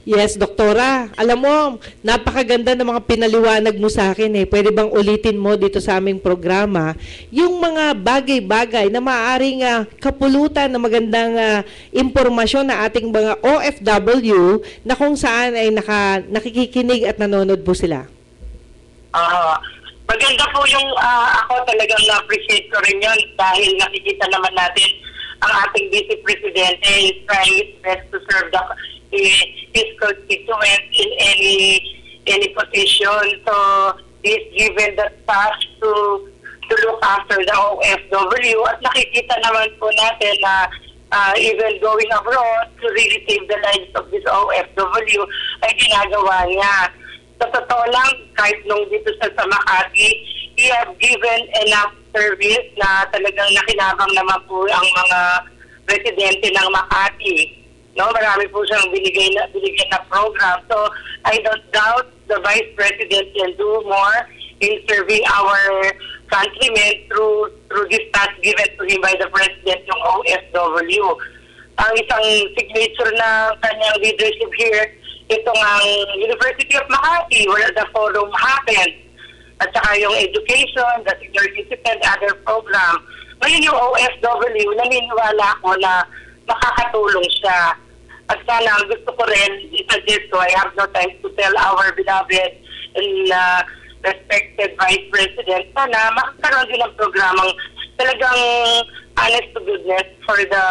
Yes, Doktora. Alam mo, napakaganda ng mga pinaliwanag mo sa akin eh. Pwede bang ulitin mo dito sa aming programa yung mga bagay-bagay na maaaring kapulutan ng magandang impormasyon na ating mga OFW na kung saan ay nakikinig at nanonood po sila? Maganda po yung ako talagang na-appreciate ko rin yun dahil nakikita naman natin ang ating Vice Presidente is trying his best to serve his constituent in any position. So he's given the task to look after the OFW at nakikita naman po natin na even going abroad to really save the lives of this OFW ay ginagawa niya. Sa totoo lang, kahit nung dito sa Makati, he have given enough service na talagang nakinabang naman po ang mga residente ng Makati. No, marami po siyang binigyan na program. So, I don't doubt the Vice President can do more in serving our countrymen through this task given to him by the President, yung OFW. Ang isang signature na kanyang leadership here, itong ang University of Makati, where the forum happened, at saka yung education, the senior citizen, other program. Ngayon yung OFW, naniniwala ko na makakatulong siya. At sana gusto ko rin i-suggest ko, I have no time to tell our beloved and respected Vice President, sana makakaroon din ng programang talagang honest to goodness for the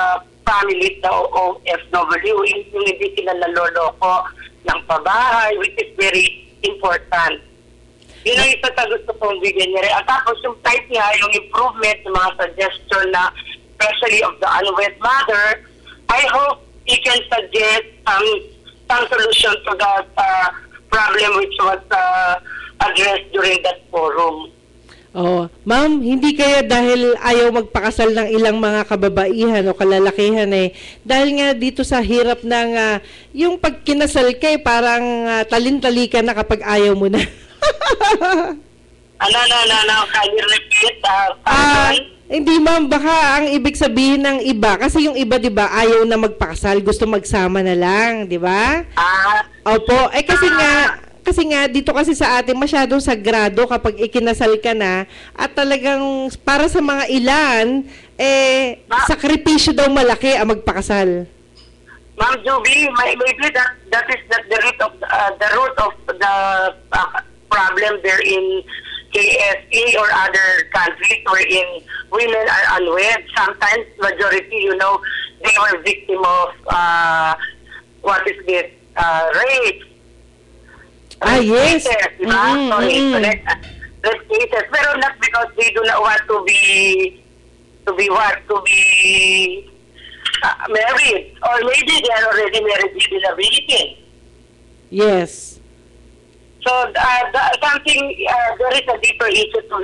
families na OFW, yung hindi sila naloloko ng pabahay, which is very important. Yun ang isa sa gusto kong bigyan niya rin. At tapos yung type niya, yung improvement, yung mga suggestion na especially of the unwed mother, I hope he can suggest some solution to that problem which was addressed during that forum. Oh, ma'am, hindi kaya dahil ayaw magpakasal ng ilang mga kababaihan o kalalakihan dahil nga dito sa hirap ng yung pag kinasal kay parang talin-tali ka na kapag ayaw mo na. Can you repeat? Hindi ma'am, baka ang ibig sabihin ng iba, kasi yung iba 'di ba ayaw na magpakasal, gusto magsama na lang, 'di ba? Opo, kasi nga dito kasi sa atin masyadong sagrado kapag ikinasal ka na at talagang para sa mga ilan sakripisyo daw malaki ang magpakasal. Ma'am Juby, maybe that is the root of the problem there in KSA or other countries wherein women are unwed. Sometimes, majority, they were victim of rape. Yes. Cases, diba? Rape cases. Pero not because they do not want to be married. Or maybe they are already married with disability. Yes. So there is a deeper issue to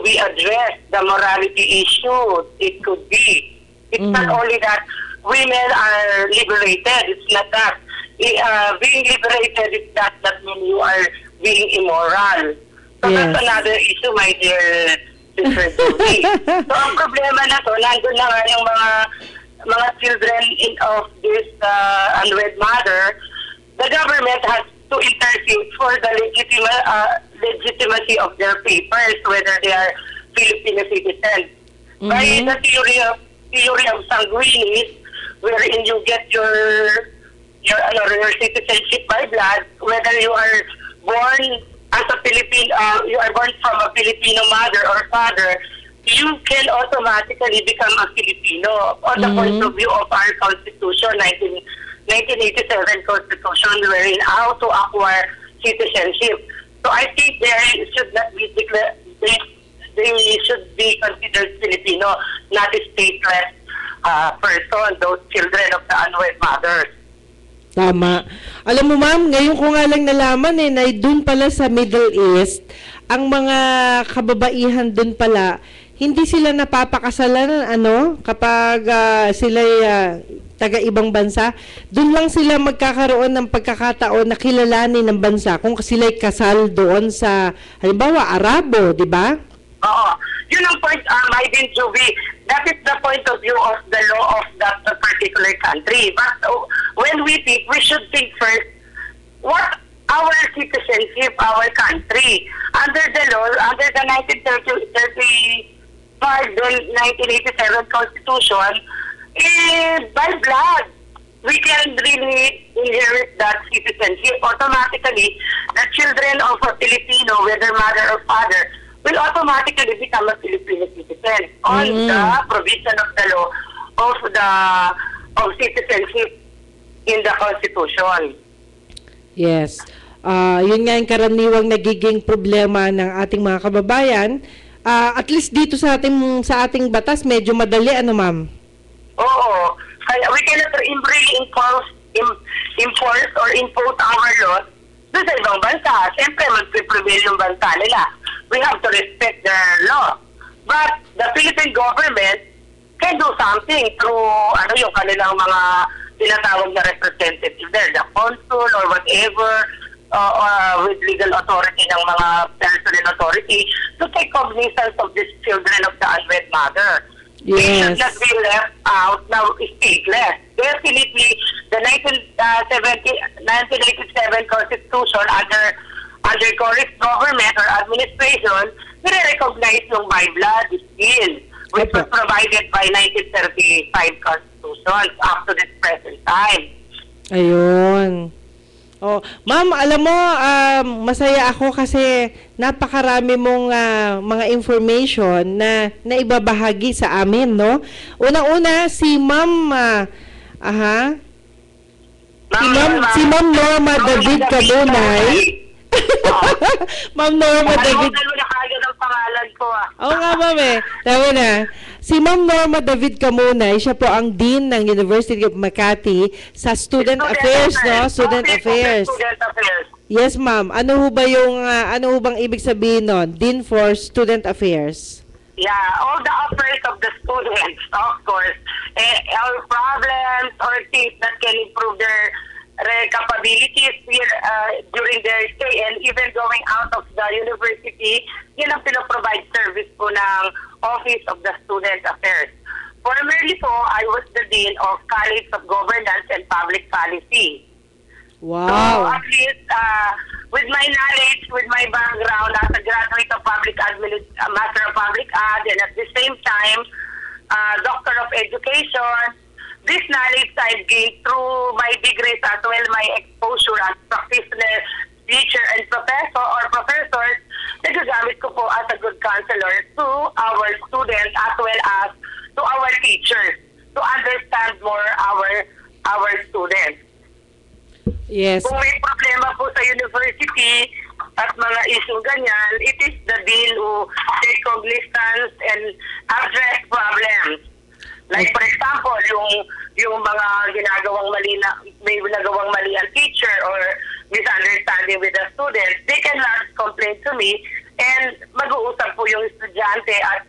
be addressed. The morality issue, it could be. It's not only that women are liberated. It's not that being liberated is not mean you are being immoral. So that's another issue, my dear sister Judy. So ang problema na to, nandun na nga yung mga children of this unwed mother. The government has to intercede for the legitimacy of their papers, whether they are Filipino citizens. By the theory of sanguinis, wherein you get your citizenship by blood, whether you are born as a Filipino, you are born from a Filipino mother or father, you can automatically become a Filipino on the point of view of our Constitution, 1987 Constitution, wherein how to acquire citizenship. So I think they should not be declared, they should be considered Filipino, not a stateless person, those children of the unwed mothers. Tama. Alam mo ma'am, ngayon ko nga lang nalaman na doon pala sa Middle East, ang mga kababaihan doon pala, hindi sila napapakasalan kapag sila taga-ibang bansa. Doon lang sila magkakaroon ng pagkakataon na kilalanin ng bansa kung sila'y kasal doon sa, halimbawa, Arabo, di ba? Oo. Yun ang point, I didn't Juby. That is the point of view of the law of that other country. But when we think, we should think first, what our citizenship, our country. Under the law, under the 1987 Constitution, by blood, we can really inherit that citizenship. Automatically, the children of a Filipino, whether mother or father, will automatically become a Filipino citizen on the provision of the law of citizenship in the Constitution. Yes. Yun nga yung karaniwang nagiging problema ng ating mga kababayan. At least dito sa ating batas, medyo madali, ano ma'am? Oo. Kaya we cannot really enforce or impose our laws doon sa ibang bansa. Siyempre, mag-prevail yung bansa nila. We have to respect their law. But the Philippine government can do something through yung kanilang mga tinatawag na representative there, the consul or whatever, with legal authority ng mga personal authority to take cognizance of these children of the unwed mother. They should not be left out now stateless. Definitely, the 1987 Constitution under Coris government or administration, nire-recognize yung by blood still, which was provided by 1935 Constitution up to this present time. Ayun. Oh, ma'am, alam mo, masaya ako kasi napakarami mong mga information na naibabahagi sa amin, no? Unang-una, si Ma'am, si Ma'am Norma David Cabunay. Ma'am Norma David. Na kagad ang pangalan ko, Oo nga, ma'am eh. Tama na. Si Ma'am Norma David Camunay, siya po ang Dean ng University of Makati sa Student Affairs, no? Student Affairs. Yes, ma'am. Ano ho bang ibig sabihin nun? Dean for Student Affairs. Yeah, all the affairs of the students, of course. Our problems or things that can improve their capabilities here during their stay and even going out of the university, yun ang pinoprovide service po ng Office of the Student Affairs. Formerly po, I was the Dean of College of Governance and Public Policy. Wow. So at least with my knowledge, with my background as a graduate of Master of Public Ad, and at the same time, Doctor of Education, this knowledge I've gained through my degrees as well, my exposure as practitioner, teacher, and professors, nagagamit ko po as a good counselor to our students as well as to our teachers to understand more our students. Yes. Kung may problema po sa university at mga issue ganyan, it is the dean who take cognizance and address problems. Like for example, yung mga may ginagawang mali ang teacher or misunderstanding with the students, they can lodge complaint to me and mag-uusap po yung estudyante at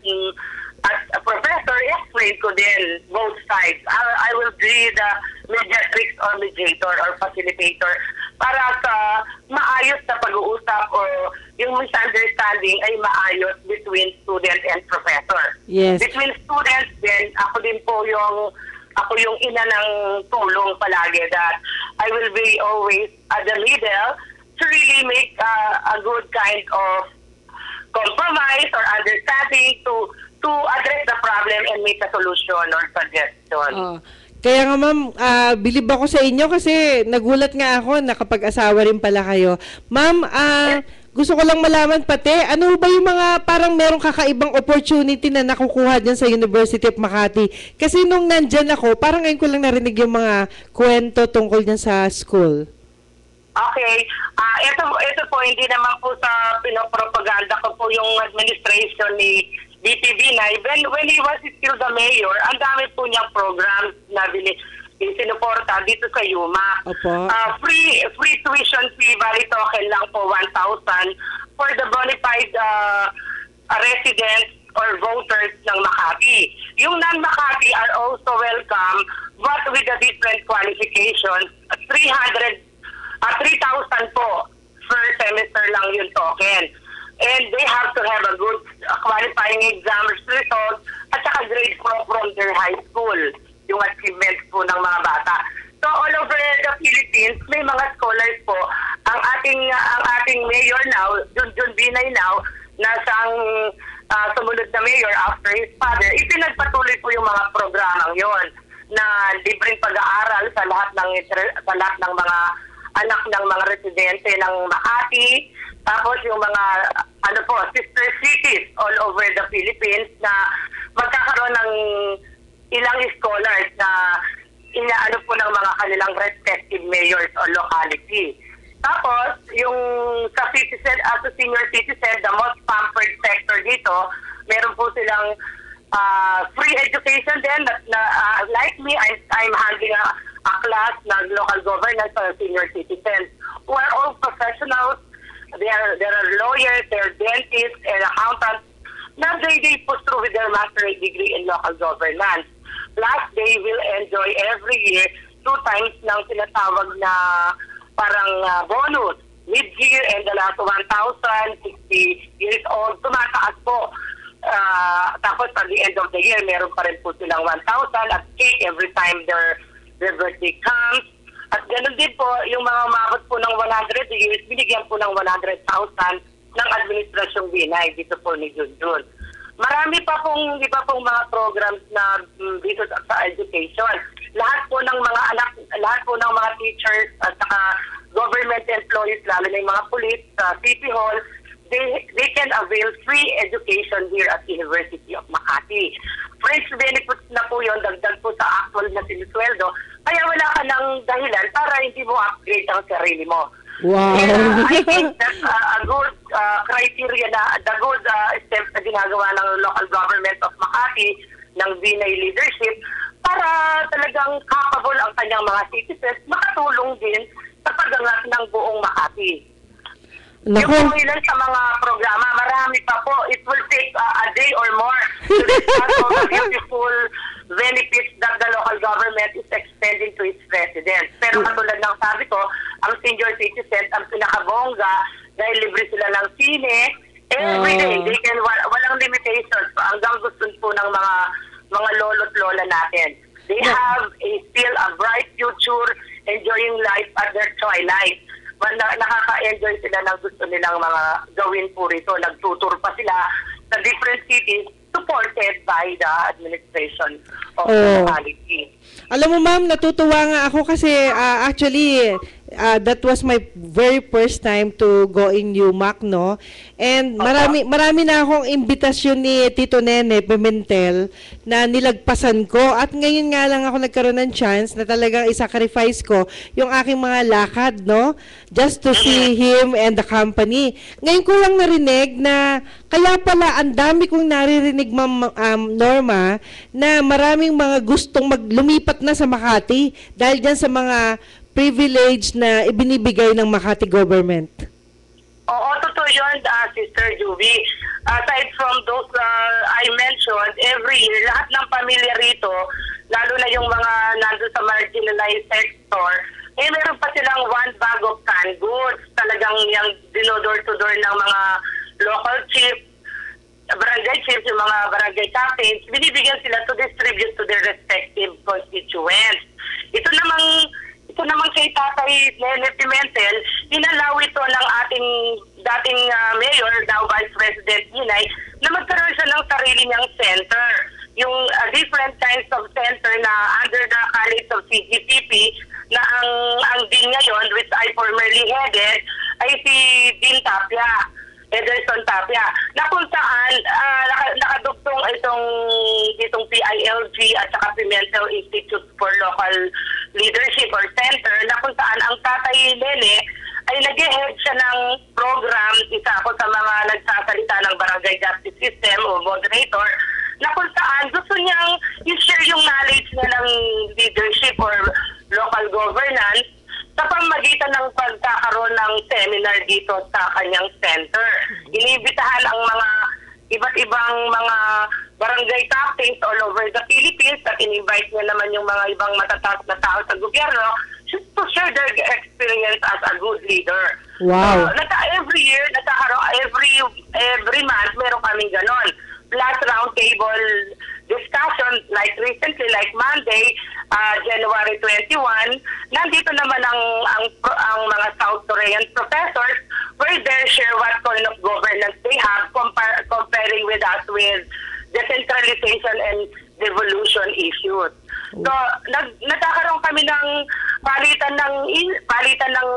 a professor, explain ko din both sides. I will be the mediatrix or mediator or facilitator para sa maayos na pag-uusap or yung misunderstanding ay maayos between student and professor. Yes. Between students din, ako yung ina ng tulong palagi that I will be always at the middle to really make a good kind of compromise or understanding to address the problem and make a solution or suggestion. Kaya nga ma'am, bilib ako sa inyo kasi nagulat nga ako na kapag-asawa rin pala kayo. Ma'am, gusto ko lang malaman pati, ano ba yung mga parang merong kakaibang opportunity na nakukuha dyan sa University of Makati? Kasi nung nandyan ako, parang ngayon ko lang narinig yung mga kwento tungkol dyan sa school. Okay. Ito po, hindi naman po sa pinopropaganda ko po yung administration ni BP Binay. When he was still the mayor, ang dami po niyang programs na sinuporta dito sa Yuma. Opo. Free tuition fee, bali token lang po 1,000 for the bona fide residents or voters ng Makati. Yung non-Makati are also welcome but with a different qualifications. 3,000 po per semester lang yung token. And they have to have a good qualifying exam result at saka grade from their high school. yung achievements po ng mga bata. So all over the Philippines, may mga scholars po. Ang ating mayor now, Junjun Binay now, na siyang sumunod na mayor after his father, ipinagpatuloy po yung mga programang yon na libreng pag-aaral sa lahat ng mga anak ng mga residente ng Makati. Tapos yung mga sister cities all over the Philippines na magkakaroon ng ilang scholars na inaano po ng mga kanilang respective mayors or locality. Tapos, yung sa citizen, as a senior citizen, the most pampered sector dito, meron po silang free education din. Like me, I'm handling a class ng local governance for senior citizens who are all professionals. There are lawyers, there are dentists, and accountants na they push through with their master's degree in local governance. Plus, they will enjoy every year 2 times ng tinatawag na parang bonus. Mid-year and the last 1,000, 60 years old, tumataas po. Tapos at the end of the year, meron pa rin po silang 1,000 at cake every time their birthday comes. At ganoon din po, yung mga umabot po ng 100 years, binigyan po ng 100,000 ng Administrasyong Binay dito po ni Junjun. Marami pa pong mga programs na dito sa education. Lahat po ng mga anak, lahat po ng mga teachers at saka government employees, lalo na yung mga police sa City Hall, they can avail free education here at University of Makati. Fringe benefits na po yun, dagdag po sa actual na sinisweldo. Kaya wala ka ng dahilan para hindi mo upgrade ang sarili mo. Wow. I think that's a good criteria the good steps na ginagawa ng local government of Makati, ng Binay leadership, para talagang capable ang kanyang mga citizens makatulong din sa pagangat ng buong Makati. Naku. Yung ilan sa mga programa, marami pa po. It will take a day or more to discuss all the beautiful benefits that the local government is extending to its residents. Pero katulad ng sabi ko, ang senior citizens, ang pinakabongga, dahil libre sila ng sine, every day, they can, walang limitations hanggang gusto po ng mga lolo't lola natin. They have still a bright future, enjoying life at their twilight. Nakaka-enjoy sila ng gusto nilang mga gawin po rito. Nagtutur pa sila sa different cities supported by the administration of the locality. Alam mo ma'am, natutuwa nga ako kasi actually that was my very first time to go in UMAC, no? And marami na akong imbitasyon ni Tito Nene Pimentel na nilagpasan ko at ngayon nga lang ako nagkaroon ng chance na talagang isacrifice ko yung aking mga lakad, no? Just to see him and the company. Ngayon ko lang narinig na kaya pala ang dami kong naririnig, Ma'am Norma, na maraming mga gustong lumipat na sa Makati dahil dyan sa mga privilege na ibinibigay ng Makati government. Oo, totoo yun, Sister Juvie. Aside from those I mentioned, every year, lahat ng pamilya rito, lalo na yung mga nandun sa marginalized sector, meron pa silang 1 bag of canned goods. Talagang yung dinodor-to-door ng mga local chiefs, barangay chiefs, yung mga barangay captains, binibigyan sila to distribute to their respective constituents. Ito naman kay Tatay Nene Pimentel, inalaw ito ng ating dating mayor, now Vice President Binay, na magkaroon siya ng sarili niyang center. Yung different kinds of center na under the college of CGPP, na ang dean ngayon, which I formerly headed, ay si Dean Tapia, Ederson Tapia, na kung saan nakadugtong itong PILG at saka Pimentel Institute for Local Leadership or Center, na kung saan ang Tatay Nene ay nag-head siya ng program, isa ako sa mga nagsasalita ng Barangay Justice System o moderator, na kung saan gusto niyang i-share yung knowledge niya ng leadership or local governance sa pamamagitan ng pagkakaroon ng seminar dito sa kanyang center. Iniimbitahan ang mga iba't ibang mga barangay captains all over the Philippines at in-invite niya naman yung mga ibang matataas na tao sa gobyerno to share their experience as a good leader. Wow. Every year, every month, meron kaming ganon. Plus round table discussion, like recently, like Monday, January 21, nandito naman ang mga South Korean professors where they share what kind of governance they have comparing with us with decentralization and devolution issues. So, nagkakaroon kami ng palitan ng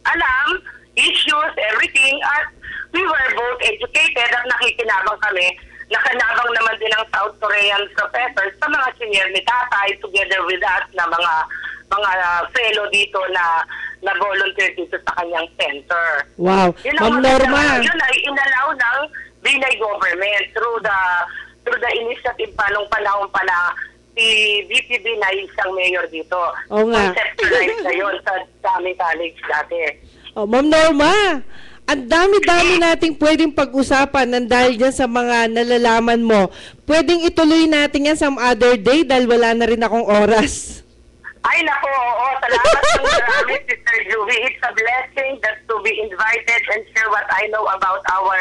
alam, issues, everything, at we were both educated at nakikinabang kami. Nakanabang naman din ang South Korean professors sa mga senior ni Tatay together with us na mga fellow dito na volunteer dito sa kanyang center. Wow. Ma'am Norma. Yun ay inalaw ng Binay government through the initiative pa nung panahon pa na si VP Binay isang mayor dito. Oo nga. Conceptualized na yun sa aming college dati. Oh, Ma'am Norma, ang dami-dami nating pwedeng pag-usapan ng dahil dyan sa mga nalalaman mo. Pwedeng ituloy natin yan some other day dahil wala na rin akong oras. Ay nako, oo. Salamat ng marami, Sister Juvie. It's a blessing that to be invited and share what I know about our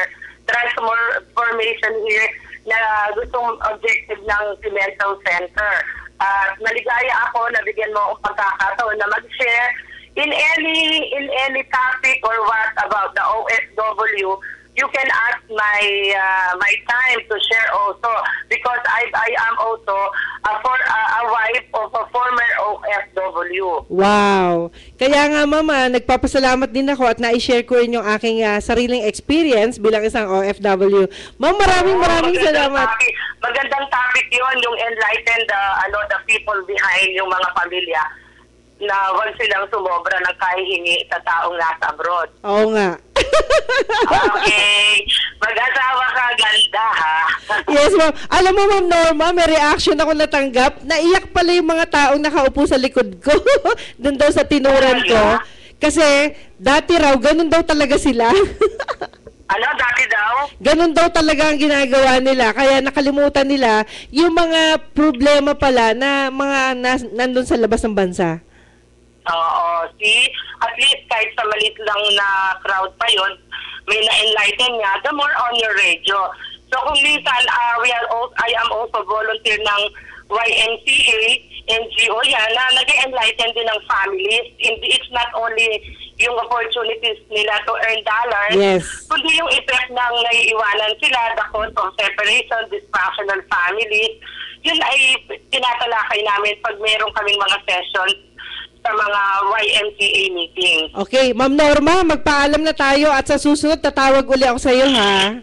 transformation here na gustong objective ng Cemento Center. Maligaya ako na bigyan mo akong pagkakataon na mag-share in any topic or what about the OFW. You can ask my time to share also because I am also a wife of a former OFW. Wow. Kaya nga mama, nagpapasalamat din ako at na-share ko rin yung aking sariling experience bilang isang OFW. Ma'am, maraming salamat. Magandang topic 'yon, yung enlighten the people behind yung mga pamilya na wag silang sumobra ng kahihingi sa taong nasa abroad. Oo nga. Okay. Mag-asawa ka, ganda ha. Yes, ma'am. Alam mo, Ma'am Norma, may reaction ako natanggap. Naiyak pala yung mga taong nakaupo sa likod ko. Doon daw sa tinuran ko. Kasi, dati raw, ganun daw talaga sila. Ano, dati daw? Ganun daw talaga ang ginagawa nila. Kaya nakalimutan nila yung mga problema pala na mga nandun sa labas ng bansa. Oo, see? At least kahit sa maliit lang na crowd pa yon, may na-enlighten niya, the more on your radio. So kung minsan, I am also volunteer ng YMCA, NGO yan, na nag-enlighten din ng families. It's not only yung opportunities nila to earn dollars, Yes. kundi yung effect ng naiiwanan sila, the cost of separation, dysfunctional families. Yun ay tinatalakay namin pag meron kaming mga sessions sa mga YMCA meetings. Okay, Ma'am Norma, magpaalam na tayo at sa susunod tatawag uli ako sa iyo, ha?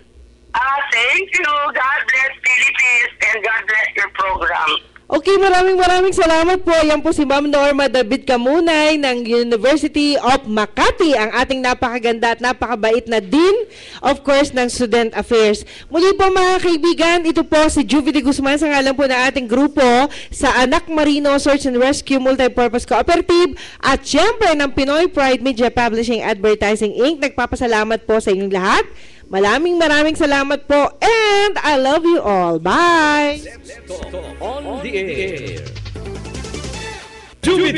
Thank you. God bless Philippines and God bless your program. Okay, maraming salamat po. Yan po si Ma'am Norma David Camunay ng University of Makati, ang ating napakaganda at napakabait na Dean, of course, ng Student Affairs. Muli po mga kaibigan, ito po si Juvie de Guzman sa ngalan po ng ating grupo sa Anak Marino Search and Rescue Multipurpose Cooperative at syempre ng Pinoy Pride Media Publishing Advertising Inc. Nagpapasalamat po sa inyong lahat. Maraming salamat po and I love you all. Bye! On the air. Juvie